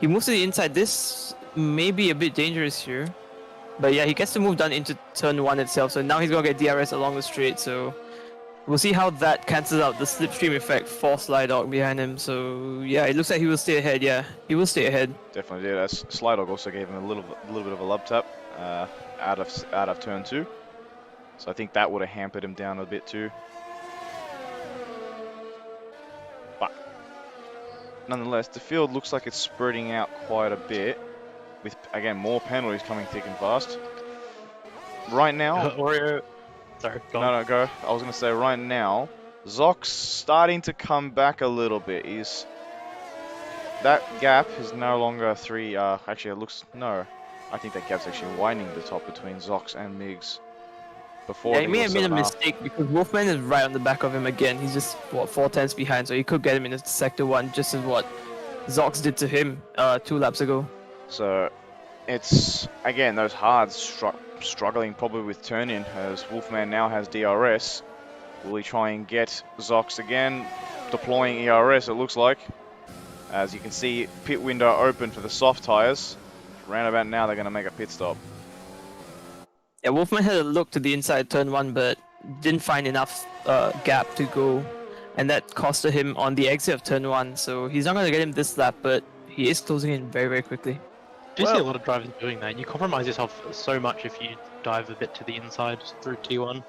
he moves to the inside. This may be a bit dangerous here. But yeah, he gets to move down into turn 1 itself, so now he's gonna get DRS along the straight, so we'll see how that cancels out the slipstream effect for Slydog behind him. So yeah, it looks like he will stay ahead. Yeah, he will stay ahead. Definitely did. As Slydog also gave him a little bit of a lub tap out of turn 2. So I think that would have hampered him down a bit too. But nonetheless, the field looks like it's spreading out quite a bit, with again more penalties coming thick and fast. Right now, Oreo. Sorry, go on. no, go. I was gonna say right now, Zox starting to come back a little bit. That gap is no longer 3. Actually, it looks no. I think that gap's actually widening the top between Zox and Migs. Before Yeah, he they may were have made a 7.5. mistake because Wolfman is right on the back of him again. He's just, what, 4 tenths behind, so he could get him in sector 1, just as what Zox did to him 2 laps ago. So it's again those hards struggling probably with turn-in, as Wolfman now has DRS. Will he try and get Zox again? Deploying ERS, it looks like. As you can see, pit window open for the soft tyres. Round about now, they're going to make a pit stop. Yeah, Wolfman had a look to the inside turn 1, but didn't find enough gap to go, and that costed him on the exit of turn 1. So he's not going to get him this lap, but he is closing in very, very quickly. Do you see a lot of drivers doing that? You compromise yourself so much if you dive a bit to the inside through T1.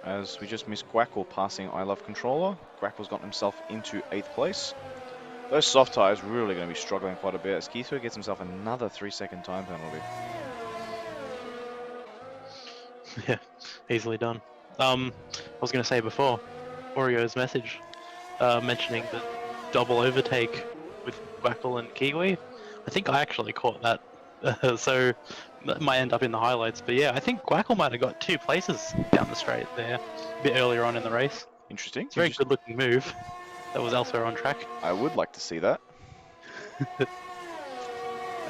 As we just missed Quackle passing I Love Controller. Quackle's gotten himself into 8th place. Those soft tyres really going to be struggling quite a bit, as Keitho gets himself another 3-second time penalty. Yeah, easily done. I was going to say before, Oreo's message mentioning the double overtake with Quackle and Kiwi. I think I actually caught that, so that might end up in the highlights. But yeah, I think Quackle might have got 2 places down the straight there, a bit earlier on in the race. Interesting. It's a very good looking move that was elsewhere on track. I would like to see that.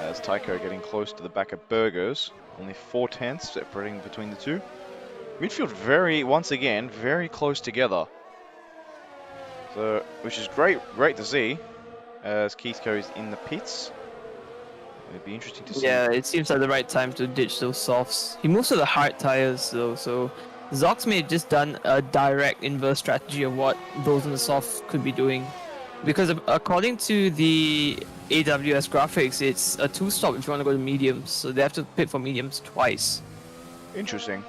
As Tycho getting close to the back of Burgers. Only 4 tenths separating between the two. Midfield once again, very close together. So, which is great to see, as Keithco is in the pits. It'd be interesting to see. Yeah, it seems like the right time to ditch those softs. He moves to the hard tires though, so Zox may have just done a direct inverse strategy of what those in the soft could be doing. Because according to the AWS graphics, it's a 2-stop if you want to go to mediums, so they have to pit for mediums twice. Interesting.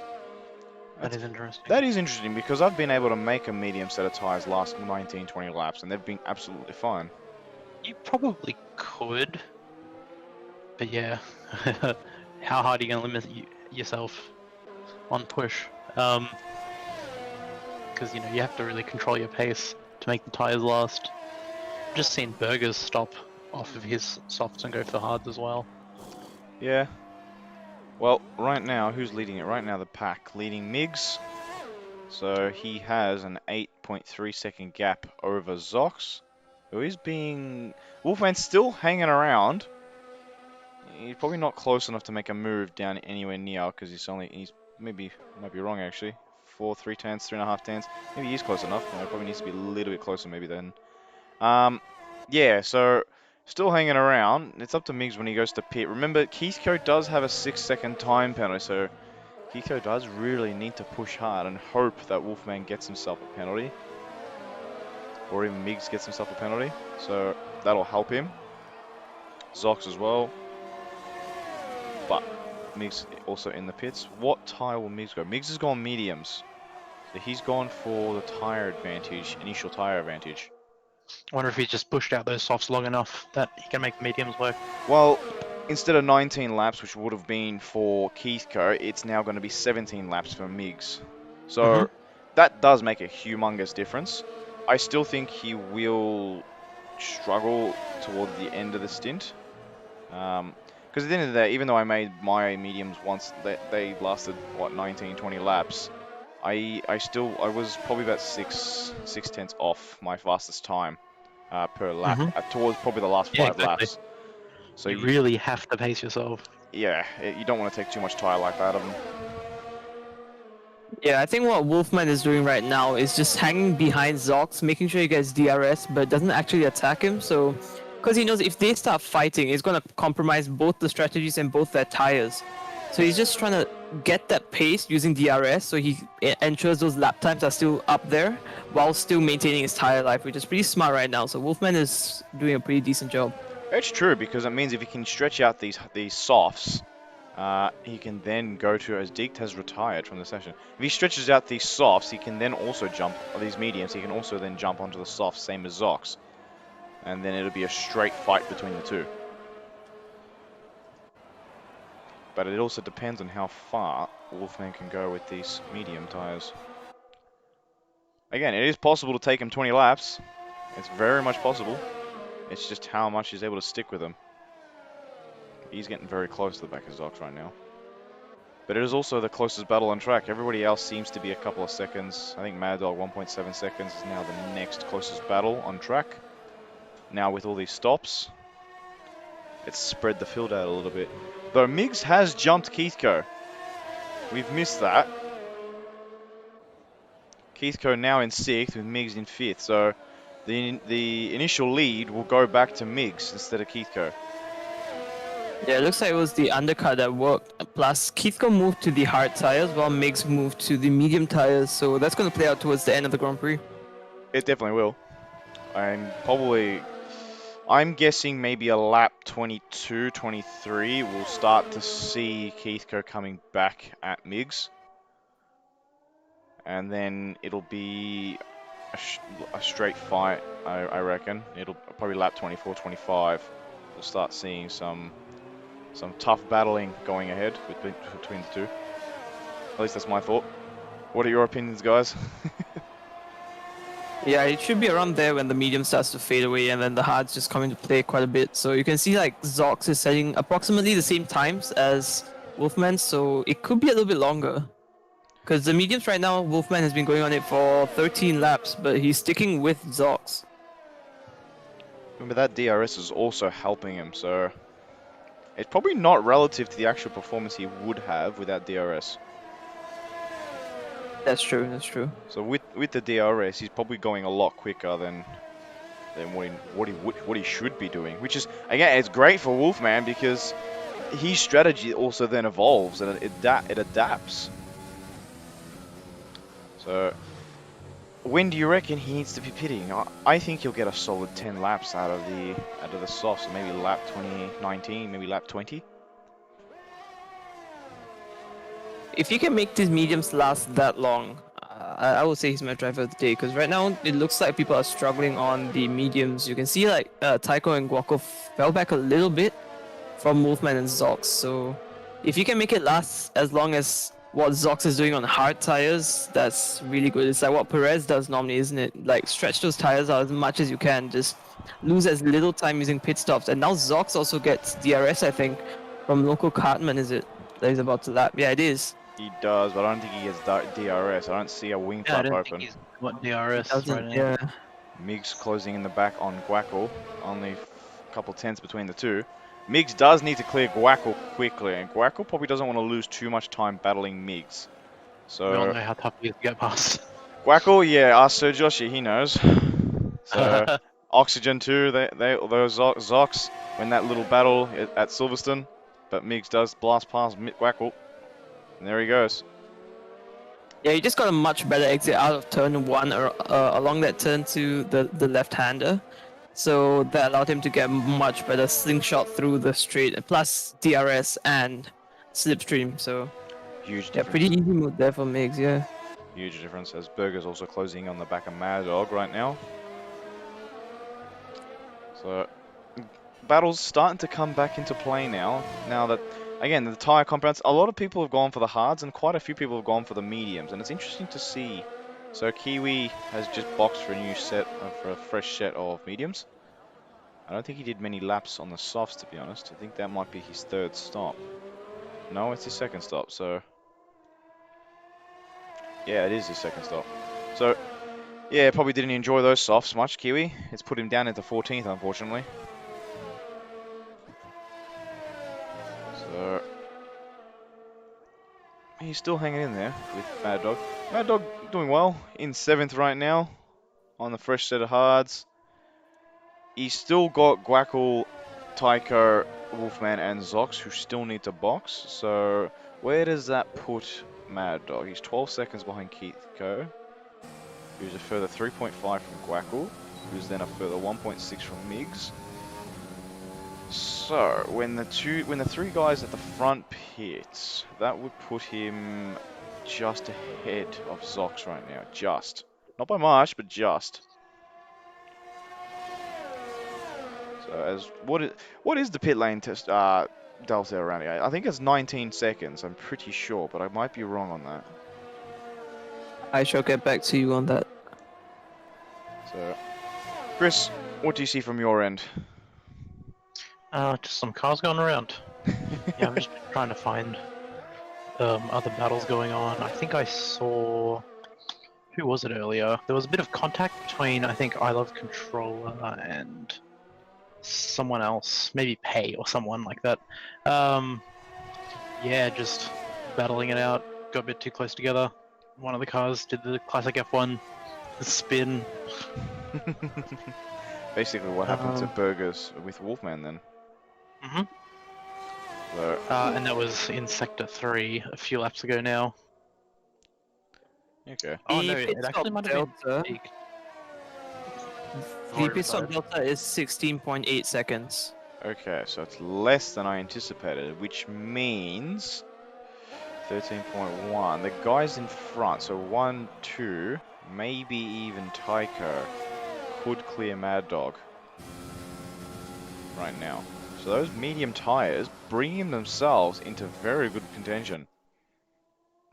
That is interesting. That is interesting, because I've been able to make a medium set of tyres last 19-20 laps, and they've been absolutely fine. You probably could, but yeah, how hard are you going to limit yourself on push? Because you know you have to really control your pace to make the tires last. I've just seen Burgers stop off of his softs and go for hards as well. Yeah. Well, right now, who's leading it? Right now, the pack leading Migs. So he has an 8.3 second gap over Zox, who is being... Wolfman's still hanging around. He's probably not close enough to make a move down anywhere near, because he's maybe, might be wrong actually. 3 tenths, 3.5 tenths. Maybe he's close enough. No, probably needs to be a little bit closer maybe then. Yeah, so still hanging around. It's up to Migs when he goes to pit. Remember, Keithco does have a 6-second time penalty, so Keithco does really need to push hard and hope that Wolfman gets himself a penalty. Or even Migs gets himself a penalty. So that'll help him. Zox as well. But Migs also in the pits. What tyre will Migs go? Migs has gone mediums. So he's gone for the tyre advantage, initial tyre advantage. I wonder if he's just pushed out those softs long enough that he can make the mediums work. Well, instead of 19 laps, which would have been for Keithco, it's now going to be 17 laps for Migs. So that does make a humongous difference. I still think he will struggle toward the end of the stint. Because at the end of the day, even though I made my mediums once, they lasted, what, 19, 20 laps. I was probably about 6 tenths off my fastest time per lap, towards probably the last 5 laps. So you really have to pace yourself. Yeah, you don't want to take too much tyre life out of them. Yeah, I think what Wolfman is doing right now is just hanging behind Zox, making sure he gets DRS, but doesn't actually attack him. So, because he knows if they start fighting, it's gonna compromise both the strategies and both their tires. So he's just trying to get that pace using DRS, so he ensures those lap times are still up there while still maintaining his tire life, which is pretty smart right now. So Wolfman is doing a pretty decent job. It's true, because it means if he can stretch out these softs, he can then go to, as Deke has retired from the session. If he stretches out these softs, he can then also jump, or these mediums, he can also then jump onto the softs, same as Zox. And then it'll be a straight fight between the two. But it also depends on how far Wolfman can go with these medium tires. Again, it is possible to take him 20 laps. It's very much possible. It's just how much he's able to stick with them. He's getting very close to the back of Zox right now. But it is also the closest battle on track. Everybody else seems to be a couple of seconds. I think Mad Dog 1.7 seconds is now the next closest battle on track. Now with all these stops, it's spread the field out a little bit. Though Miggs has jumped Keithco. We've missed that. Keithco now in 6th with Miggs in 5th. So the initial lead will go back to Miggs instead of Keithco. Yeah, it looks like it was the undercut that worked. Plus, Keithco moved to the hard tires while Miggs moved to the medium tires. So that's going to play out towards the end of the Grand Prix. It definitely will. I'm guessing maybe a lap 22, 23, we'll start to see Keithco coming back at Miggs. And then it'll be a straight fight, I reckon. It'll probably lap 24, 25. We'll start seeing some tough battling going ahead between the two. At least that's my thought. What are your opinions, guys? Yeah, it should be around there when the medium starts to fade away and then the hards just come into play quite a bit. So you can see like Zox is setting approximately the same times as Wolfman, so it could be a little bit longer. Because the mediums right now, Wolfman has been going on it for 13 laps, but he's sticking with Zox. Remember that DRS is also helping him, so it's probably not relative to the actual performance he would have without DRS. That's true, that's true. So with the DRS, he's probably going a lot quicker than what he should be doing. Which is, again, it's great for Wolfman because his strategy also then evolves and it adapts. So when do you reckon he needs to be pitting? I think he'll get a solid 10 laps out of the softs, so maybe lap 2019, maybe lap 20. If he can make these mediums last that long, I would say he's my driver of the day. Because right now it looks like people are struggling on the mediums. You can see like Taiko and Guaco fell back a little bit from Wolfman and Zox. So if you can make it last as long as what Zox is doing on hard tires, that's really good. It's like what Perez does normally, isn't it? Like stretch those tires out as much as you can. Just lose as little time using pit stops. And now Zox also gets DRS, I think, from local Cartman, is it? That he's about to lap. Yeah, it is. He does, but I don't think he gets DRS. I don't see a wing flap open. He's got DRS right now. Yeah. Miggs closing in the back on Guaco. Only a couple tenths between the two. Miggs does need to clear Guaco quickly, and Guaco probably doesn't want to lose too much time battling Miggs. So We all know how tough it is to get past. Guaco, yeah, ask Sir Josh, he knows. So Oxygen too, those Zox win that little battle at Silverstone, but Miggs does blast past Guaco. And there he goes. Yeah, he just got a much better exit out of turn 1 along that turn to the left-hander. So that allowed him to get much better slingshot through the straight, plus DRS and slipstream. So Huge yeah, difference. pretty easy mode there for Miggs, yeah. Huge difference, as Berger's also closing on the back of Mad Dog right now. So, battle's starting to come back into play now. Now that, again, the tyre compounds, a lot of people have gone for the hards and quite a few people have gone for the mediums. And it's interesting to see. So Kiwi has just boxed for a fresh set of mediums. I don't think he did many laps on the softs, to be honest. I think that might be his 3rd stop. No, it's his 2nd stop, so... Yeah, it is his 2nd stop. So, yeah, probably didn't enjoy those softs much, Kiwi. It's put him down into 14th, unfortunately. So, he's still hanging in there with Mad Dog. Mad Dog doing well in 7th right now on the fresh set of hards. He's still got Guackle, Tycho, Wolfman, and Zox who still need to box. So where does that put Mad Dog? He's 12 seconds behind Keithco, who's a further 3.5 from Guackle, who's then a further 1.6 from Migs. So when the 3 guys at the front pit, that would put him just ahead of Zox right now. Just. Not by much, but just. So as what is the pit lane test delta around here? I think it's 19 seconds. I'm pretty sure, but I might be wrong on that. I shall get back to you on that. So, Chris, what do you see from your end? Just some cars going around. Yeah, I'm just trying to find other battles going on. I think I saw... Who was it earlier? There was a bit of contact between, I think, I Love Controller and someone else. Maybe Pay or someone like that. Yeah, just battling it out. Got a bit too close together. One of the cars did the classic F1 spin. Basically what happened to Burgers with Wolfman then. Mhm. So, And that was in Sector 3 a few laps ago now. okay. Oh The no, pit it actually stop might have been delta- big. The pit stop delta is 16.8 seconds. Okay, so it's less than I anticipated, which means 13.1. The guys in front, so 1, 2, maybe even Tycho, could clear Mad Dog right now. So those medium tires bringing themselves into very good contention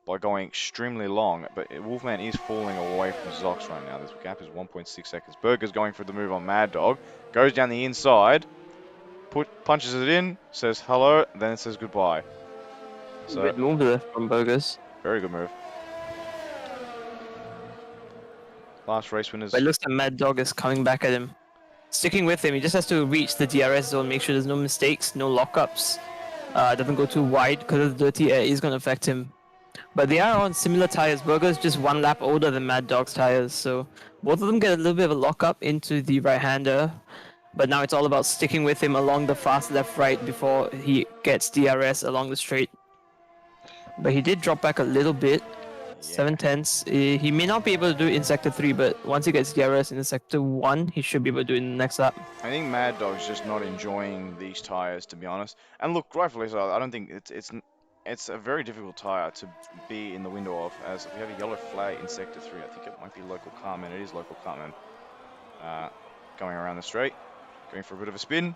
by going extremely long, but Wolfman is falling away from Zox right now. This gap is 1.6 seconds. Burger's going for the move on Mad Dog, goes down the inside, punches it in, says hello, then it says goodbye. So, Good move there from Burgers. very good move. Last race winners. But it looks like Mad Dog is coming back at him. Sticking with him, he just has to reach the DRS zone, make sure there's no mistakes, no lockups. Doesn't go too wide because the dirty air is going to affect him. But they are on similar tires. Burger's just 1 lap older than Mad Dog's tires, so both of them get a little bit of a lockup into the right-hander. But now it's all about sticking with him along the fast left-right before he gets DRS along the straight. But he did drop back a little bit. 7 tenths. He may not be able to do it in Sector 3, but once he gets DRS in Sector 1, he should be able to do it in the next lap. I think Mad Dog's just not enjoying these tires, to be honest. And look, rightfully so. I don't think it's a very difficult tire to be in the window of. As we have a yellow flag in Sector 3, I think it might be local carman. It is local carman. Going around the straight, going for a bit of a spin.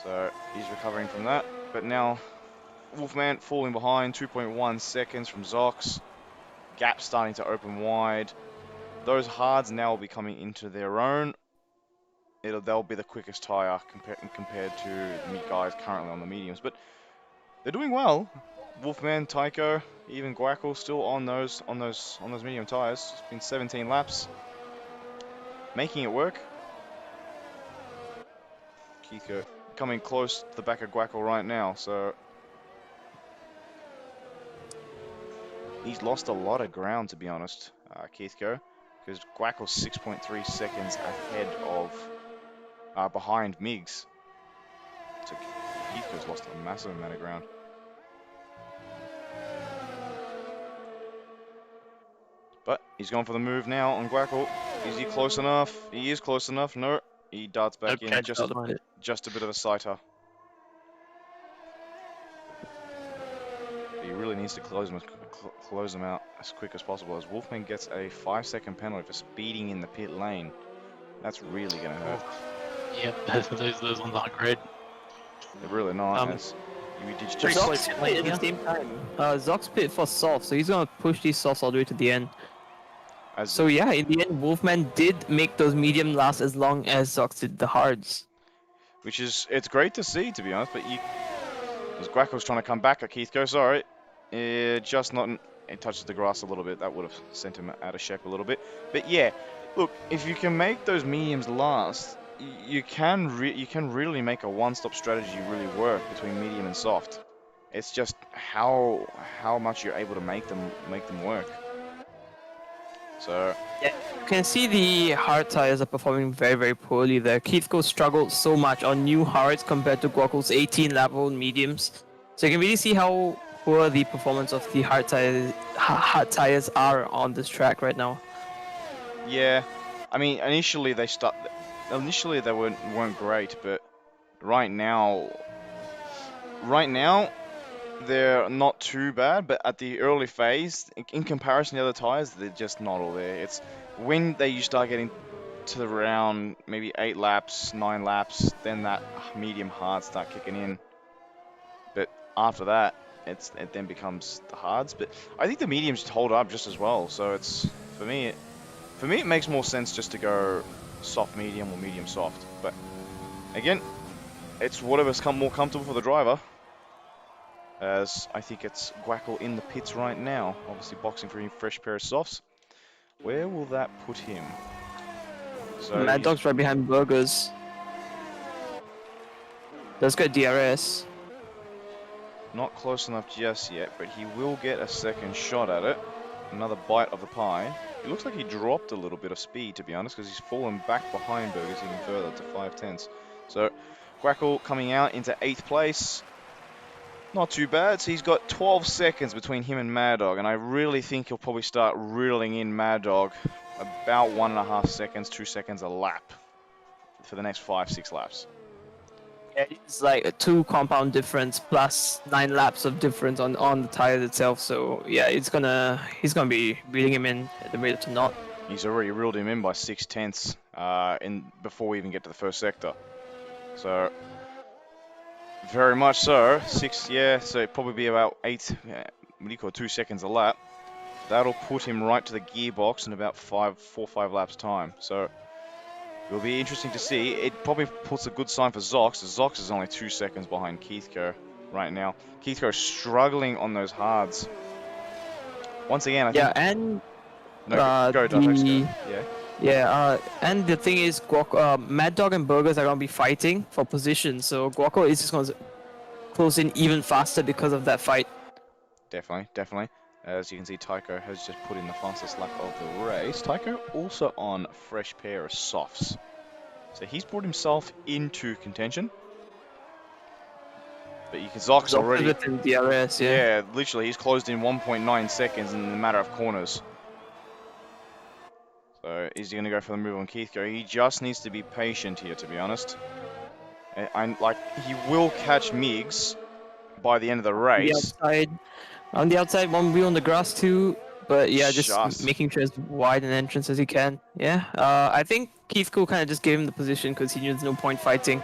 So he's recovering from that. But now Wolfman falling behind, 2.1 seconds from Zox. Gap starting to open wide. Those hards now will be coming into their own. They'll be the quickest tire compared to the guys currently on the mediums, but they're doing well. Wolfman, Tycho, even Guackle still on those medium tires. It's been 17 laps, making it work. Keithco coming close to the back of Guackle right now, so he's lost a lot of ground, to be honest, Keithco, because Guackle's 6.3 seconds ahead of behind Migs. So Keithco's lost a massive amount of ground. But he's going for the move now on Guackle. Is he close enough? He is close enough. No, he darts back in. Just a bit of a sighter. He really needs to close them out as quick as possible, as Wolfman gets a 5-second penalty for speeding in the pit lane. That's really going to hurt. Yep, those ones aren't great. They're really not. Zox pit at the same time. Zox pit for soft, so he's going to push these softs all the way to the end. So yeah, in the end, Wolfman did make those medium last as long as Zox did the hards. It's great to see, to be honest, but as Guackle's trying to come back at Keithco, sorry. It touches the grass a little bit. That would have sent him out of shape a little bit. But yeah, look, if you can make those mediums last, you can really make a one-stop strategy really work between medium and soft. It's just how much you're able to make them work. So Yeah, you can see the hard tires are performing very, very poorly there. Keithco struggled so much on new hards compared to Guaco's 18 level mediums. So you can really see how poor the performance of the hard tires are on this track right now. yeah, I mean initially they weren't great, but right now they're not too bad, but at the early phase, in comparison to the other tires, they're just not all there. It's when you start getting to around maybe 8 laps, 9 laps, then that medium hards start kicking in. But after that, it then becomes the hards. But I think the mediums hold up just as well. So it's for me it makes more sense just to go soft medium or medium soft. But again, it's whatever's more comfortable for the driver. As I think it's Guackle in the pits right now, obviously boxing for a fresh pair of softs. Where will that put him? So Mad Dog's right behind Burgers. Let's get DRS. not close enough just yet, but he will get a second shot at it. Another bite of the pie. It looks like he dropped a little bit of speed, to be honest, because he's fallen back behind Burgers even further to 5/10. So Guackle coming out into 8th place. Not too bad. So he's got 12 seconds between him and Mad Dog, and I really think he'll probably start reeling in Mad Dog about 1.5 seconds, 2 seconds a lap for the next 5-6 laps. Yeah, it's like a 2 compound difference plus 9 laps of difference on the tires itself. So yeah, he's gonna be reeling him in at the rate of not. He's already reeled him in by 6/10 before we even get to the first sector. So very much so. So it'd probably be about 2 seconds a lap. That'll put him right to the gearbox in about 4 or 5 laps time. So it'll be interesting to see. It probably puts a good sign for Zox, as Zox is only 2 seconds behind Keithco right now. Keithco is struggling on those hards. Once again, I think... Yeah, and go, Dufex, go. Yeah. Yeah, and the thing is, Mad Dog and Burgers are gonna be fighting for position, so Guaco is just gonna close in even faster because of that fight. Definitely. As you can see, Tycho has just put in the fastest lap of the race. Tycho also on a fresh pair of softs. So he's brought himself into contention. But you can Zox already... within DRS, Yeah, literally, he's closed in 1.9 seconds in a matter of corners. So is he going to go for the move on Keithco? He just needs to be patient here, to be honest. He will catch Migs by the end of the race. On the outside, one wheel on the grass too. But yeah, just making sure as wide an entrance as he can. Yeah, I think Keithco kind of just gave him the position because he knew there's no point fighting.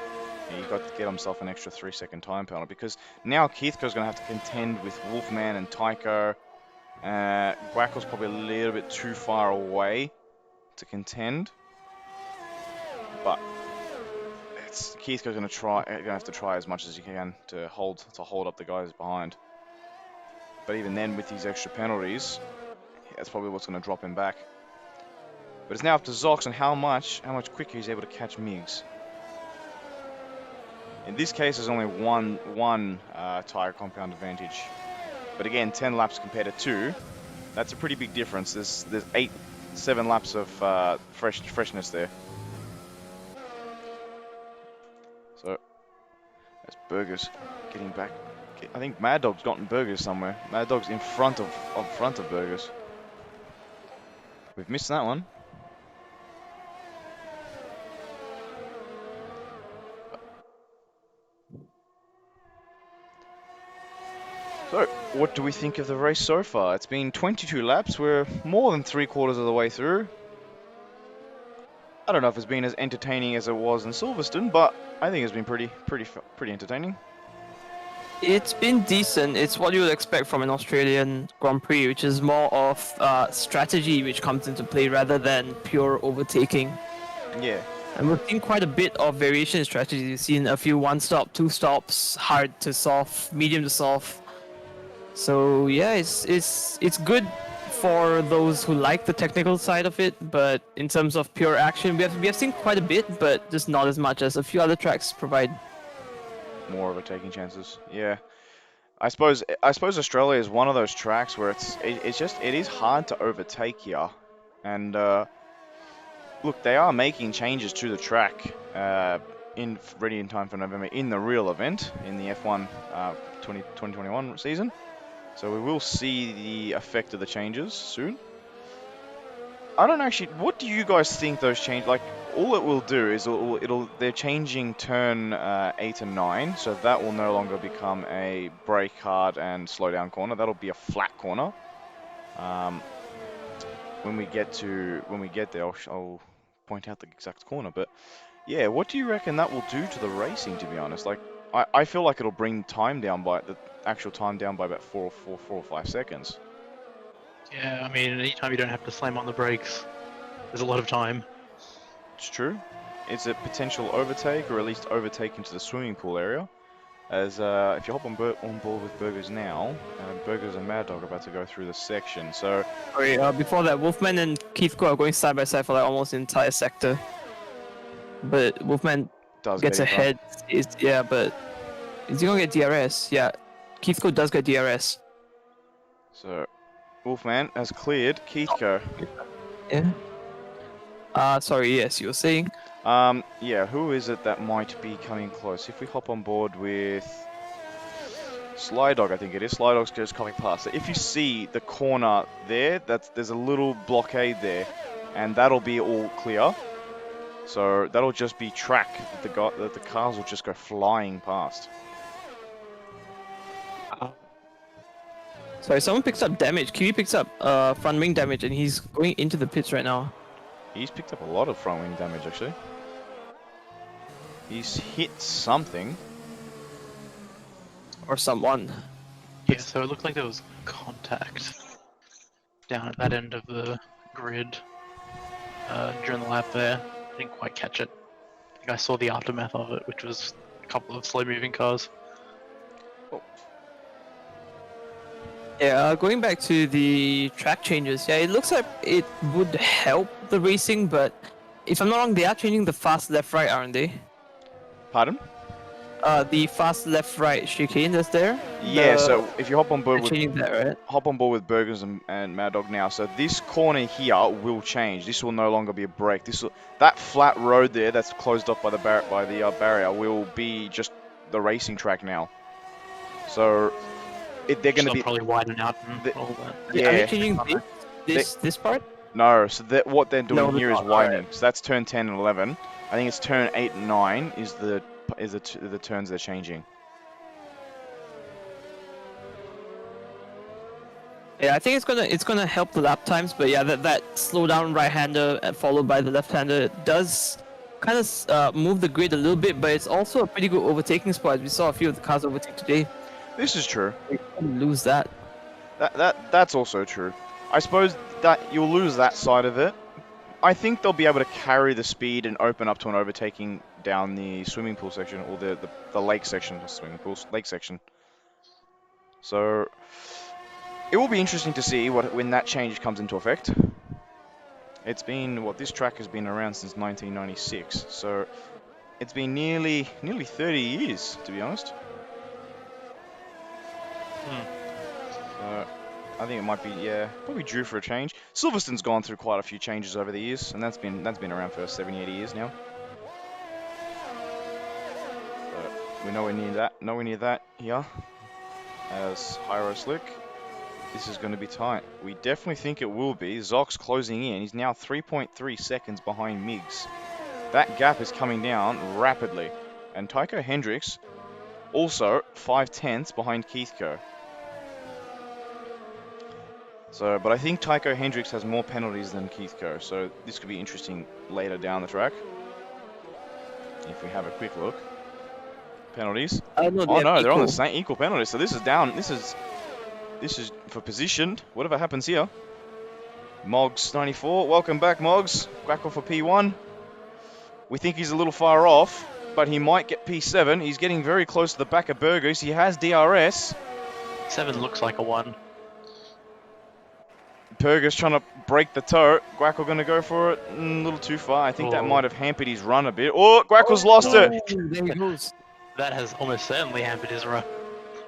Yeah, he got to get himself an extra 3-second time penalty because now Keithco's going to have to contend with Wolfman and Tycho. Guackle's probably a little bit too far away to contend, but Keithco's going to have to try as much as he can to hold up the guys behind. But even then, with these extra penalties, that's probably what's going to drop him back. But it's now up to Zox and how much quicker he's able to catch Migs. In this case, there's only one tire compound advantage. But again, 10 laps compared to 2, that's a pretty big difference. There's 7 laps of freshness there. So that's Burgers getting back. I think Mad Dog's gotten Burgers somewhere. Mad Dog's in front of Burgers. We've missed that one. So, what do we think of the race so far? It's been 22 laps. We're more than 3/4 of the way through. I don't know if it's been as entertaining as it was in Silverstone, but I think it's been pretty entertaining. It's been decent. It's what you would expect from an Australian Grand Prix, which is more of strategy which comes into play rather than pure overtaking. Yeah. And we've seen quite a bit of variation in strategy. We've seen a few 1-stop, 2-stops, hard to soft, medium to soft. So yeah, it's good for those who like the technical side of it, but in terms of pure action, we have seen quite a bit, but just not as much as a few other tracks provide. More overtaking chances, yeah. I suppose Australia is one of those tracks where it is hard to overtake here, and look, they are making changes to the track ready in time for November in the real event in the F1 2021 season. So we will see the effect of the changes soon. I don't actually. What do you guys think those change? Like, all it will do is they're changing turn 8 and 9, so that will no longer become a brake hard and slow down corner. That'll be a flat corner. When we get there, I'll point out the exact corner. But yeah, what do you reckon that will do to the racing? To be honest, like I feel like it'll bring time down by the actual time down by about 4 or 5 seconds. Yeah, I mean, anytime you don't have to slam on the brakes, there's a lot of time. It's true. It's a potential overtake, or at least overtake into the swimming pool area. As if you hop on board with Burgers now, Burgers and Mad Dog are about to go through the section. So, Sorry, before that, Wolfman and Keithco are going side by side for like almost the entire sector. But Wolfman does gets get it ahead. But is he gonna get DRS? Yeah, Keithco does get DRS. So, Wolfman has cleared Keithco. Yeah. Sorry. Yes, you were saying. Yeah, who is it that might be coming close? If we hop on board with Sly Dog, I think it is. Sly Dog's just coming past. If you see the corner there, there's a little blockade there, and that'll be all clear. So that'll just be track that the cars will just go flying past. Sorry, someone picks up damage. Kiwi picks up front wing damage, and he's going into the pits right now. He's picked up a lot of front wing damage, actually. He's hit something. Or someone. Yeah, so it looked like there was contact down at that end of the grid during the lap there. I didn't quite catch it. I think I saw the aftermath of it, which was a couple of slow-moving cars. Yeah, going back to the track changes, yeah, it looks like it would help the racing, but if I'm not wrong, they are changing the fast left-right, aren't they? Pardon? The fast left-right chicane that's there. Yeah, so if you hop on board they're changing that, right? hop on board with Burgers and Mad Dog now. So this corner here will change. This will no longer be a break. That flat road there that's closed off by the barrier will be just the racing track now. So they're going to be probably widen out and all that. Yeah. Are they changing this part? No. So what they're doing No, here is not. widening. Alright. So that's turn 10 and 11. I think it's turn 8 and 9 is the turns they're changing. Yeah, I think it's gonna help the lap times, but yeah, that slow down right-hander followed by the left-hander does kind of move the grid a little bit, but it's also a pretty good overtaking spot. We saw a few of the cars overtake today. This is true. We can't lose that. That's also true. I suppose that you'll lose that side of it. I think they'll be able to carry the speed and open up to an overtaking down the swimming pool section, or the lake section, not swimming pools, lake section. So it will be interesting to see when that change comes into effect. It's been this track has been around since 1996, so it's been nearly 30 years, to be honest. I think it might be, probably due for a change. Silverstone's gone through quite a few changes over the years, and that's been around for 70, 80 years now. But we're nowhere near that here. As Hyro Slick, this is going to be tight. We definitely think it will be. Zox closing in. He's now 3.3 seconds behind Miggs. That gap is coming down rapidly. And Tycho Hendricks also 5/10 behind Keithco. So, but I think Tycho Hendricks has more penalties than Keithco, so this could be interesting later down the track. If we have a quick look. Penalties. No, They're on the same equal penalties. So this is down. This is for position. Whatever happens here. Moggs 94. Welcome back, Moggs. Quackle for P1. We think he's a little far off, but he might get P7. He's getting very close to the back of Burgers. He has DRS. 7 looks like a 1. Burgers trying to break the toe. Guackle going to go for it. A little too far. I think that might have hampered his run a bit. Oh, Guackle's lost it. There he goes. That has almost certainly hampered his run.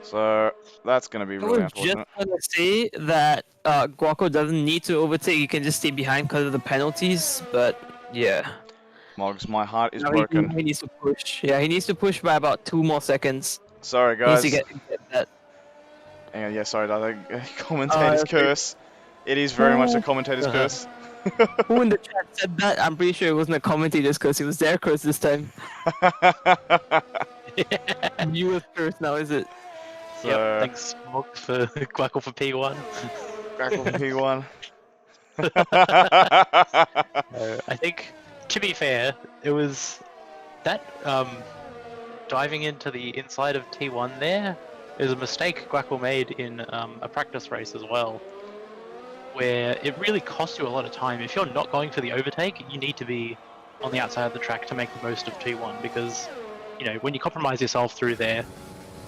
So that's going to be I really was just unfortunate. gonna say that Guaco doesn't need to overtake. He can just stay behind because of the penalties. But yeah, Mogs, my heart is now broken. he needs to push. Yeah, he needs to push by about 2 more seconds. Sorry, He needs to guys. get that. And yeah, sorry, the commentator's curse. It is very much a commentator's Uh-huh. curse. Who in the chat said that? I'm pretty sure it wasn't a commentator's curse. It was their curse this time. Viewer's curse now, is it? So, Yep, thanks Mog for Quackle for P1. Crackle for P1. I think, to be fair, it was that diving into the inside of T1 there is a mistake Quackle made in a practice race as well, where it really costs you a lot of time. If you're not going for the overtake, you need to be on the outside of the track to make the most of T1, because you know when you compromise yourself through there,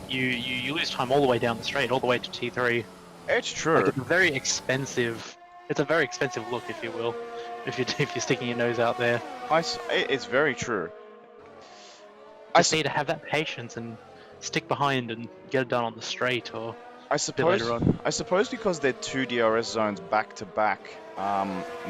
you lose time all the way down the straight, all the way to T3. It's true. Like, it's a very expensive look, if you will, if you're sticking your nose out there. It's very true. Just need to have that patience and stick behind and get it done on the straight, or I a bit suppose. later on. I suppose because they're 2 DRS zones back to back,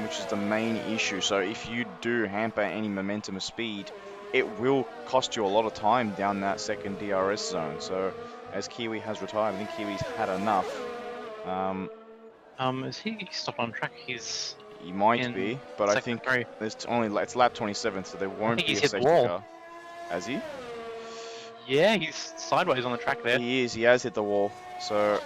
which is the main issue. So if you do hamper any momentum or speed, it will cost you a lot of time down that second DRS zone. So as Kiwi has retired, I think Kiwi's had enough. Is he stopped on track? He's He might in be, but I second think three. it's lap 27, so there won't think be he's a hit the safety wall. car. Has he? Yeah, he's sideways on the track there. He is. He has hit the wall. So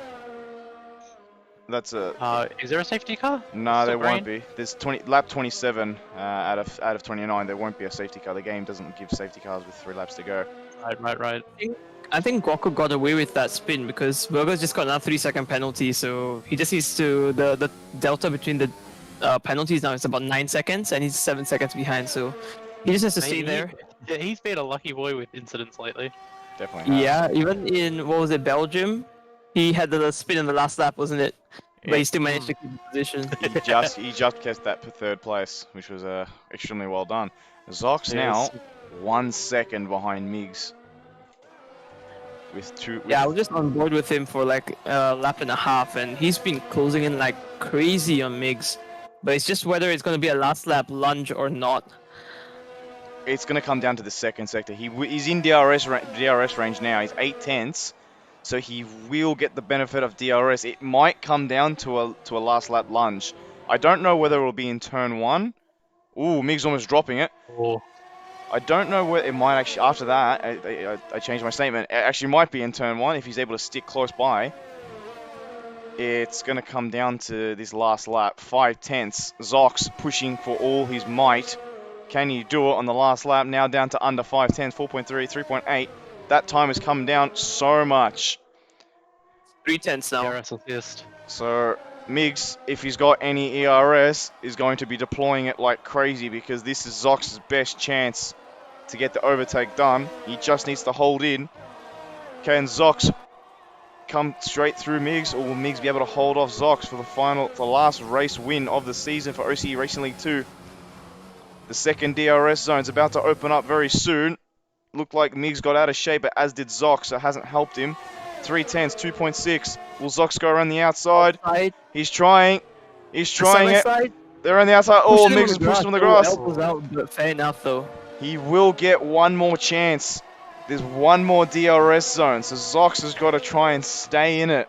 that's a. Is there a safety car? No, Still there won't green? be. There's lap 27 out of 29. There won't be a safety car. The game doesn't give safety cars with 3 laps to go. Right. I think Guaco got away with that spin because Burger's just got another 3-second penalty, so he just needs to the delta between the penalties now is about 9 seconds, and he's 7 seconds behind, so he just has to stay there. Yeah, he's been a lucky boy with incidents lately. Definitely. Has. Yeah, even in what was it, Belgium, he had the spin in the last lap, wasn't it? But he still managed to keep the position. He just kept that 3rd place, which was extremely well done. Zox now 1 second behind Migs. Yeah, I was just on board with him for like a lap and a half, and he's been closing in like crazy on Migs. But it's just whether it's going to be a last lap lunge or not. It's going to come down to the second sector. He's in DRS range now. He's 8 tenths, so he will get the benefit of DRS. It might come down to a last lap lunge. I don't know whether it will be in turn 1. Ooh, Migs almost dropping it. Oh. I don't know where it might actually. After that, I changed my statement. It actually might be in turn 1 if he's able to stick close by. It's going to come down to this last lap. 5 tenths. Zox pushing for all his might. Can he do it on the last lap? Now down to under 5 tenths. 4.3, 3.8. That time has come down so much. 3 tenths now. DRS assist. So Migs, if he's got any ERS, is going to be deploying it like crazy because this is Zox's best chance to get the overtake done. He just needs to hold in. Can Zox come straight through Migs, or will Migs be able to hold off Zox for the last race win of the season for OCE Racing League 2? The second DRS zone is about to open up very soon. Looked like Migs got out of shape, but as did Zox, so it hasn't helped him. 3 tenths, 2.6. Will Zox go around the outside? He's trying. He's trying it. They're on the outside. Oh, Migs has pushed him on the grass. Elbows out, but fair enough though. He will get one more chance. There's one more DRS zone, so Zox has got to try and stay in it.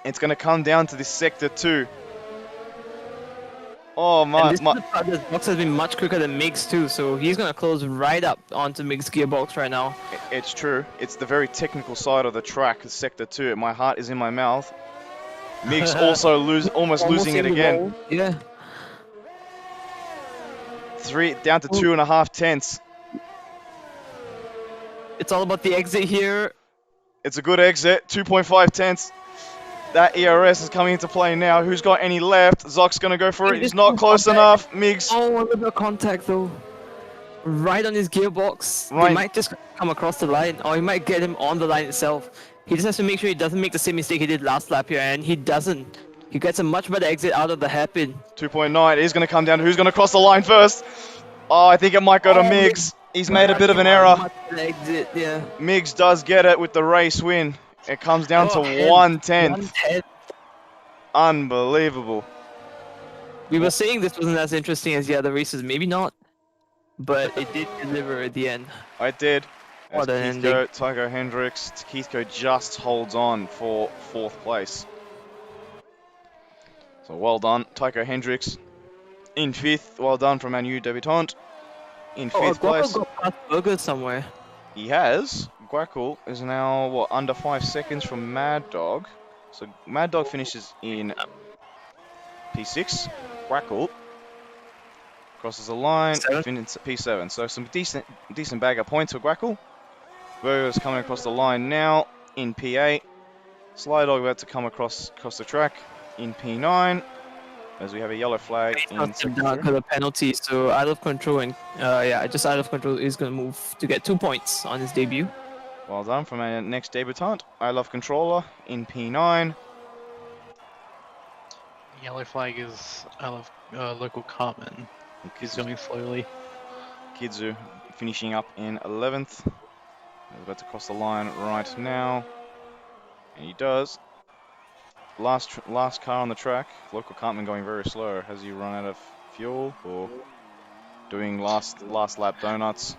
It's going to come down to this sector 2. Oh my! And this box has been much quicker than Migs too, so he's going to close right up onto Migs' gearbox right now. It's true. It's the very technical side of the track, sector 2. My heart is in my mouth. Migs also almost losing it again. Yeah. 3 down to 2.5 tenths. It's all about the exit here. It's a good exit. 2.5 tenths. That ERS is coming into play now. Who's got any left? Zox's going to go for it. He's not close enough. Migs. Oh, a little bit of contact though. Right on his gearbox. Right. He might just come across the line, or he might get him on the line itself. He just has to make sure he doesn't make the same mistake he did last lap here, and he doesn't. He gets a much better exit out of the hairpin. 2.9 is going to come down to who's going to cross the line first. Oh, I think it might go to Migs. He's made a bit of an error. Much better exit, yeah. Migs does get it with the race win. It comes down to Oh, 1/10. 110. Unbelievable. We were saying this wasn't as interesting as the other races. Maybe not, but it did deliver at the end. I did. As What an ending. Keithco, Tycho Hendricks, Keithco just holds on for 4th place. So well done, Tycho Hendricks. In 5th, well done from our new debutant. In 5th place, Guapo got past Burger somewhere. he has. Guackle is now, what, under 5 seconds from Mad Dog. So Mad Dog finishes in P6. Guackle crosses the line, Seven. finishes at P7. So some decent bag of points for Guackle. Burger's coming across the line now in P8. Sly Dog about to come across the track in P9. As we have a yellow flag He's in not sector down 3. because of penalty, so out of control and just out of control is gonna move to get 2 points on his debut. Well done from our next debutant, I Love Controller in P9. Yellow flag is out of local Cartman. He's going slowly. Kidzu finishing up in 11th. He's about to cross the line right now. And he does. Last car on the track. Local Cartman going very slow. Has he run out of fuel or doing last lap donuts?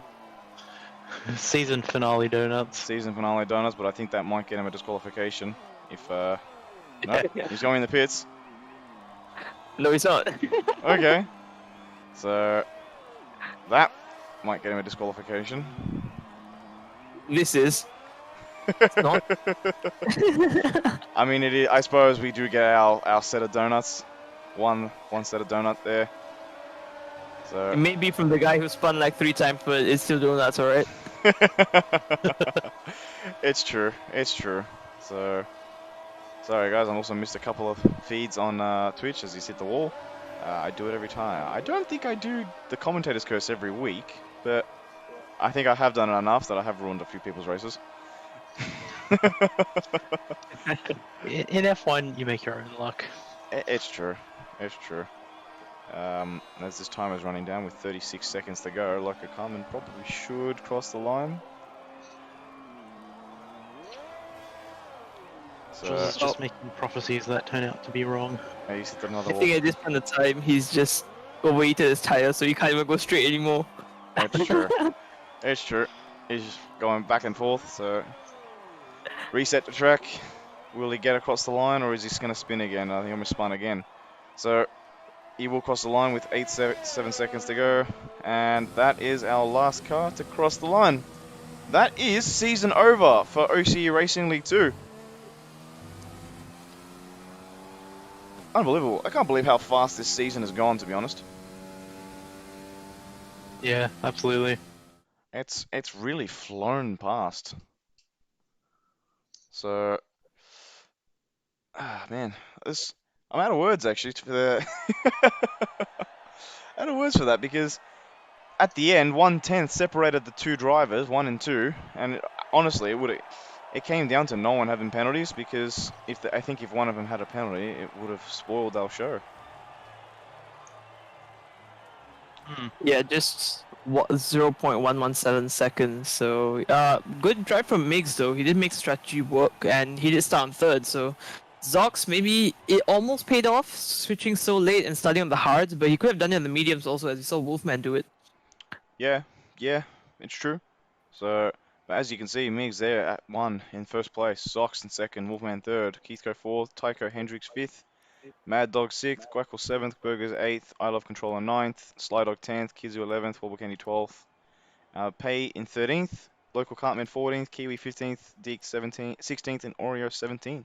Season finale donuts. Season finale donuts, but I think that might get him a disqualification if no, he's going in the pits. No, he's not. Okay. So that might get him a disqualification. This is. Not. I mean, it is, I suppose we do get our set of donuts. One set of donut there. It So may be from the guy who spun like 3 times, but it's still doing that, alright. it's true. It's true. So sorry guys, I also missed a couple of feeds on Twitch as he's hit the wall. I do it every time. I don't think I do the commentator's curse every week, but I think I have done it enough that I have ruined a few people's races. In F1, you make your own luck. It's true. It's true. As this time is running down with 36 seconds to go, Loco Carmen probably should cross the line. So, Jules is just making prophecies that turn out to be wrong. he's hit another I wall. think at this point of time, he's just overheated his tire, so he can't even go straight anymore. It's true. It's true. He's just going back and forth, so reset the track. Will he get across the line or is he just going to spin again? I think I'm going to spun again. So he will cross the line with 7 seconds to go. And that is our last car to cross the line. That is season over for OCE Racing League 2. Unbelievable. I can't believe how fast this season has gone, to be honest. Yeah, absolutely. It's really flown past. So, man, I'm out of words actually for the out of words for that because at the end 1/10 separated the two drivers, 1 and 2, and honestly it came down to no one having penalties because I think if one of them had a penalty, it would have spoiled our show. Yeah, just 0.117 seconds. So, good drive from Miggs though. He did make strategy work, and he did start on 3rd. So, Zox maybe it almost paid off switching so late and starting on the hards, but he could have done it on the mediums also, as you saw Wolfman do it. Yeah, it's true. So, but as you can see, Miggs there at 1 in 1st place, Zox in 2nd, Wolfman 3rd, Keithco 4th, Tycho Hendricks 5th. Mad Dog 6th, Quackle 7th, Burgers 8th, I Love Controller 9th, Sly Dog 10th, Kizu 11th, Wobble Candy 12th, Pay in 13th, Local Cartman 14th, Kiwi 15th, Deke 16th, and Oreo 17th.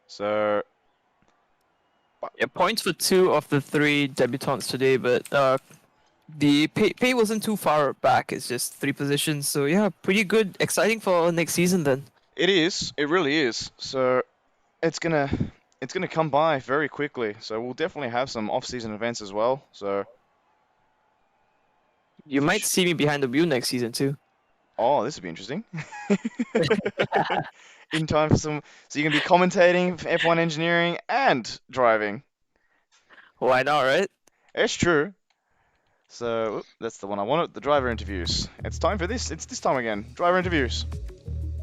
So, Yeah, points for 2 of the 3 debutants today, but the pay wasn't too far back. It's just 3 positions. So yeah, pretty good, exciting for next season then. it is, it really is. So, it's gonna come by very quickly. So we'll definitely have some off-season events as well. So You might see me behind the wheel next season too. oh, this would be interesting. In time for some, so you can be commentating for F1 engineering and driving. Why not, right? It's true. So that's the one I wanted. The driver interviews. It's time for this. It's this time again. Driver interviews.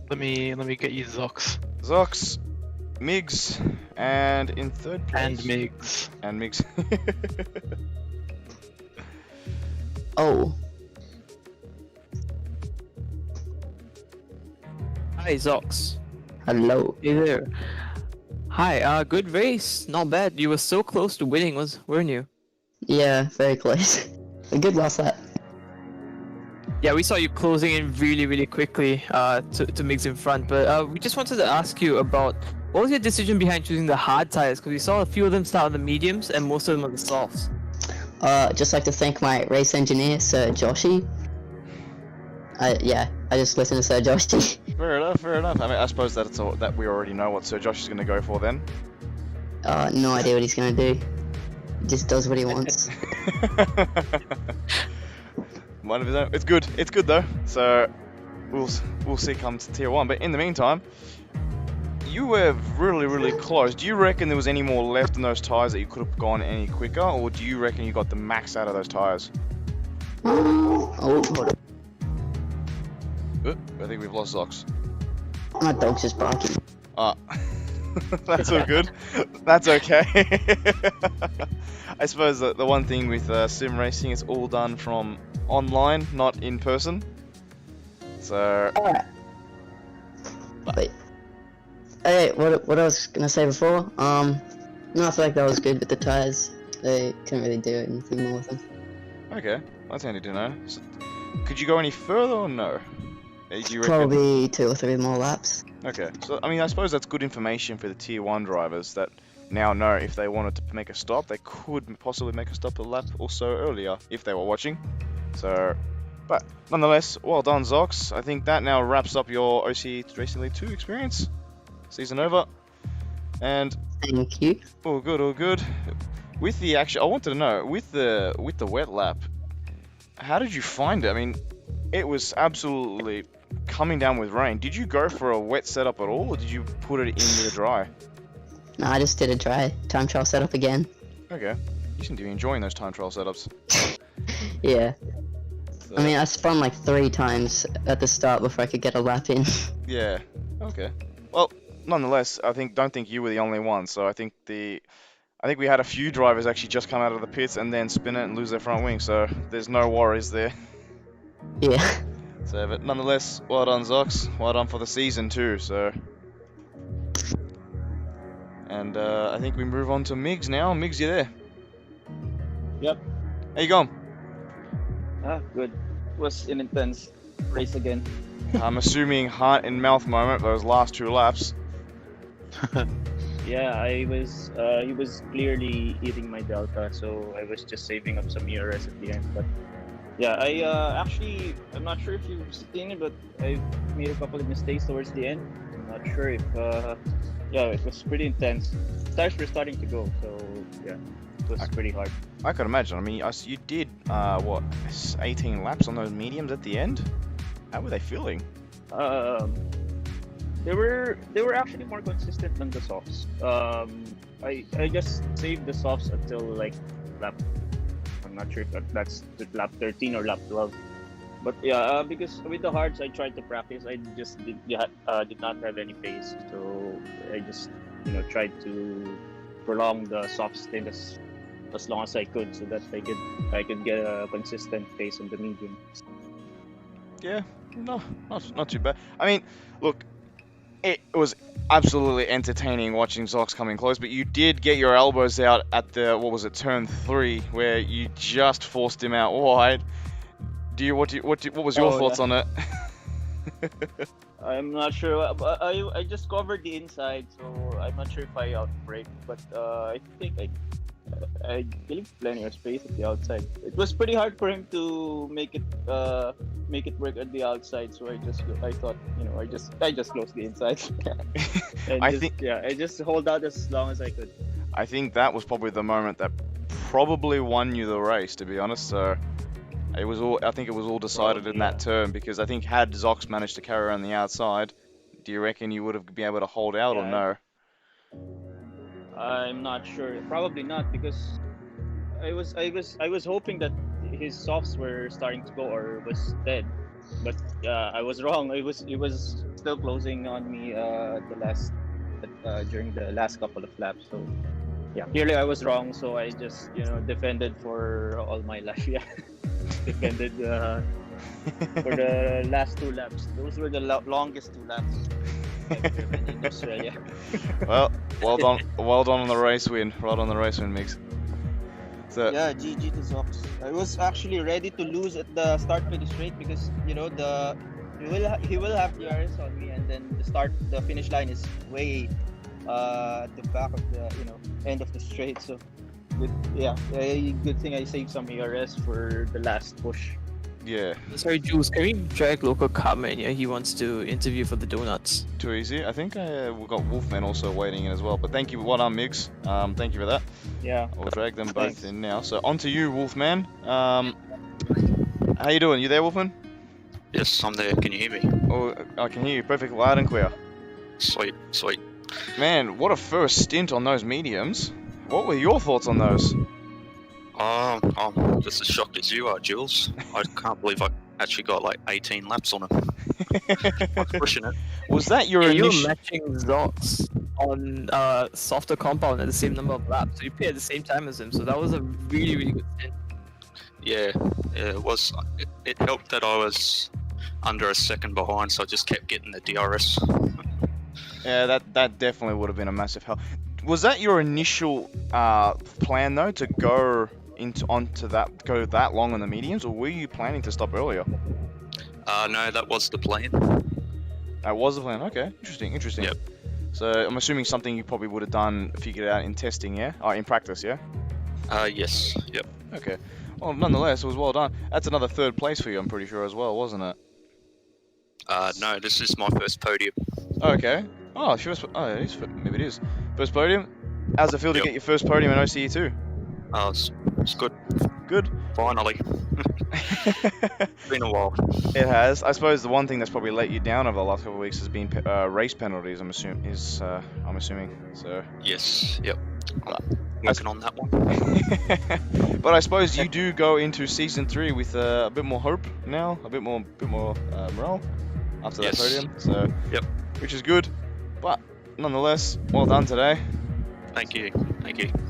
Let me get you Zox Zox, Migs, and in third place. and Migs. And Migs. Oh. Hi, Zox. Hello. Hey there. Hi, good race. Not bad. You were so close to winning, weren't you? Yeah, very close. A good last lap. Yeah, we saw you closing in really quickly to Migs in front, but we just wanted to ask you about what was your decision behind choosing the hard tires? Because we saw a few of them start on the mediums and most of them on the softs. Just like to thank my race engineer, Sir Joshi. I just listened to Sir Joshi. Fair enough, fair enough. I mean, I suppose that's all, that we already know what Sir Josh is going to go for then. No idea what he's gonna do. He just does what he wants. Mind of his own. It's good though. So we'll see come to tier 1. But in the meantime, you were really close. Do you reckon there was any more left in those tires that you could have gone any quicker, or do you reckon you got the max out of those tires? Oh, hold on. I think we've lost Zox. My dog's just barking. Ah, that's all good. That's okay. I suppose the one thing with sim racing, it's all done from online, not in person. So. Alright. Wait. Hey, what I was gonna say before? No, I feel like that was good with the tires. They couldn't really do anything more with them. Okay, that's handy to know. So, could you go any further or no? Do you reckon? Probably 2 or 3 more laps. Okay, so I mean, I suppose that's good information for the tier 1 drivers that now know if they wanted to make a stop, they could possibly make a stop a lap or so earlier if they were watching. So, but nonetheless, well done, Zox. I think that now wraps up your OCE Racing League 2 experience. Season over. And Thank you. all good, all good. With the I wanted to know, with the wet lap, how did you find it? I mean, it was absolutely coming down with rain. Did you go for a wet setup at all, or did you put it in the dry? No, I just did a dry time trial setup again. Okay. You seem to be enjoying those time trial setups. Yeah. So, I mean, I spun like 3 times at the start before I could get a lap in. yeah. Okay. Well, nonetheless, don't think you were the only one. So I think we had a few drivers actually just come out of the pits and then spin it and lose their front wing. So there's no worries there. Yeah. So, but nonetheless, well done, Zox. Well done for the season too. So. And I think we move on to Migs now. Migs, you there? Yep. How you going? Good. It was an intense race again. I'm assuming heart and mouth moment those last 2 laps. Yeah, he was clearly eating my delta, so I was just saving up some ERS at the end. But yeah, I'm not sure if you've seen it, but I made a couple of mistakes towards the end. I'm not sure if it was pretty intense. Tires were starting to go, so yeah, it was pretty hard. I could imagine. I mean, you did 18 laps on those mediums at the end. How were they feeling? They were actually more consistent than the softs. I just saved the softs until like lap. I'm not sure if that's lap 13 or lap 12. But yeah, because with the hards I tried to practice, I just did not have any pace, so I just tried to prolong the soft stint as long as I could, so that I could get a consistent pace on the medium. Yeah, no, not too bad. I mean, look, it was absolutely entertaining watching Zox coming close, but you did get your elbows out at the turn 3, where you just forced him out wide. What was your thoughts on it? I'm not sure, but I just covered the inside, so I'm not sure if I outbraked, but I think I gave plenty of space at the outside. It was pretty hard for him to make it work at the outside, so I thought I just closed the inside. And I just hold out as long as I could. I think that was probably the moment that probably won you the race, to be honest. So I think it was all decided in that turn, because I think had Zox managed to carry around the outside, do you reckon you would have been able to hold out or no? I'm not sure. Probably not, because I was hoping that his softs were starting to go or was dead. but I was wrong. It was still closing on me during the last couple of laps. So yeah, clearly I was wrong. So I just defended for all my life. Yeah, defended for the last 2 laps. Those were the longest 2 laps I've driven in Australia. Well, well done on the race win. Right on the race win, Mix. So Yeah, GG to Zox. I was actually ready to lose at the start finish straight because he will have DRS on me, and then the finish line is way at the back of the end of the straight. So good thing I saved some ERS for the last push. yeah, Sorry, Jules, can we drag local Carmen? Yeah, he wants to interview for the donuts. too easy. I think we've got Wolfman also waiting in as well. But thank you, well done, Mix. Thank you for that. Yeah. I'll drag them both Thanks. in now. So on to you, Wolfman. How you doing? You there, Wolfman? Yes, I'm there. Can you hear me? Oh, I can hear you perfectly loud and clear. Sweet, sweet. Man, what a first stint on those mediums. What were your thoughts on those? I'm just as shocked as you are, Jules. I can't believe I actually got like 18 laps on him. I'm pushing it. Was that your Yeah, you were initial? matching Zox on softer compound at the same number of laps, so you played at the same time as him. So that was a really, really good stint. Yeah, it was. It helped that I was under a second behind, so I just kept getting the DRS. Yeah, that definitely would have been a massive help. Was that your initial plan though, to go go that long on the mediums, or were you planning to stop earlier? No, that was the plan. That was the plan. Okay, interesting. Yep. So I'm assuming something you probably would have done, figured out in testing, yeah? Oh, in practice, yeah? Yes, yep. Okay. Well, nonetheless, it was well done. That's another third place for you, I'm pretty sure as well, wasn't it? No, this is my first podium. Okay. Oh, it is. Maybe it is. First podium. How's it feel to Yep. get your first podium in OCE too? It's good. Good. Finally. Been a while. It has. I suppose the one thing that's probably let you down over the last couple of weeks has been race penalties. I'm assuming. So. Yes, yep. I'm working on that one. But I suppose you do go into season 3 with a bit more hope now, a bit more morale after that Yes. podium. So. Yep. Which is good. But nonetheless, well done today. Thank you.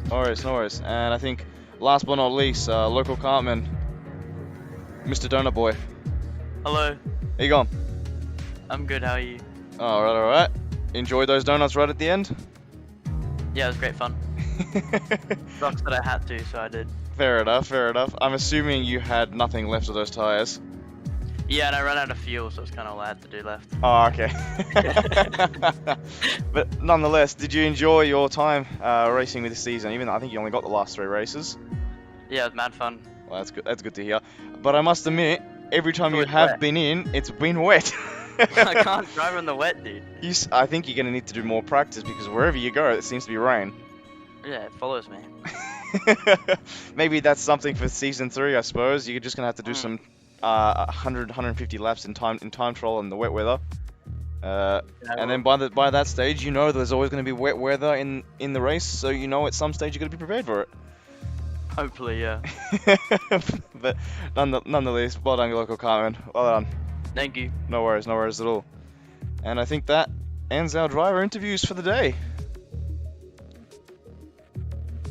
No worries. And I think last but not least, local Cartman, Mr. Donut Boy. Hello, How you going? I'm good. How are you? Alright. Enjoyed those donuts right at the end? Yeah, it was great fun. Sucks that I had to, so I did. Fair enough. I'm assuming you had nothing left of those tyres. Yeah, and I ran out of fuel, so it's kind of all I had to do left. Oh, okay. But nonetheless, did you enjoy your time racing with this season? Even though I think you only got the last 3 races. Yeah, it was mad fun. Well, that's good to hear. But I must admit, every time It you was have wet. been in, it's been wet. I can't drive in the wet, dude. I think you're going to need to do more practice because wherever you go, it seems to be rain. Yeah, it follows me. Maybe that's something for season 3, I suppose. You're just going to have to do some 150 laps in time trial in the wet weather. And then by that stage, there's always going to be wet weather in the race, so at some stage you're going to be prepared for it. Hopefully, yeah. But nonetheless, well done, local Carmen. Well done. Thank you. No worries at all. And I think that ends our driver interviews for the day.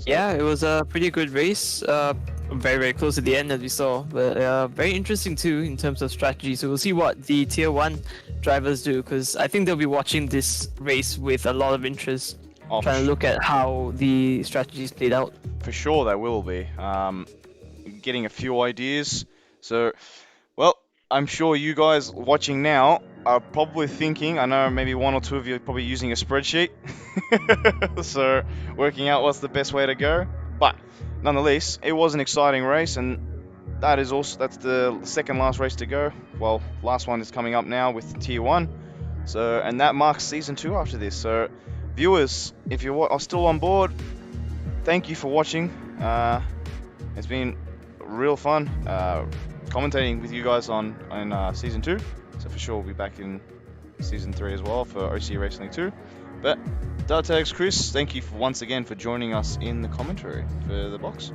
Yeah, it was a pretty good race. Very, very close at the end, as we saw. But very interesting too in terms of strategy. So we'll see what the Tier 1 drivers do, because I think they'll be watching this race with a lot of interest, trying to look at how the strategies played out. For sure, there will be. Getting a few ideas. So, well, I'm sure you guys watching now are probably thinking, I know maybe one or two of you are probably using a spreadsheet. So, working out what's the best way to go. But, nonetheless, it was an exciting race, and that's the second last race to go. Well, last one is coming up now with Tier 1. So, and that marks Season 2 after this. So, viewers, if you are still on board, thank you for watching. It's been real fun commentating with you guys on Season 2. So for sure we'll be back in Season 3 as well for OCE Racing League 2. But Dartags, Chris, thank you once again for joining us in the commentary for the box.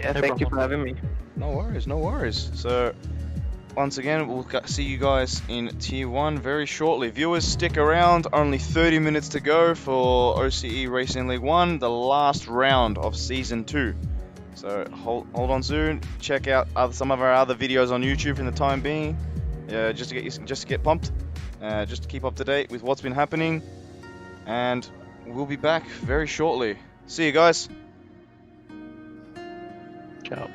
Yeah, No thank you problem. for having me. No worries. So once again, we'll see you guys in Tier 1 very shortly. Viewers, stick around. Only 30 minutes to go for OCE Racing League 1, the last round of Season 2. So hold on soon. Check out some of our other videos on YouTube in the time being, just to get pumped, just to keep up to date with what's been happening. And we'll be back very shortly. See you guys. Ciao.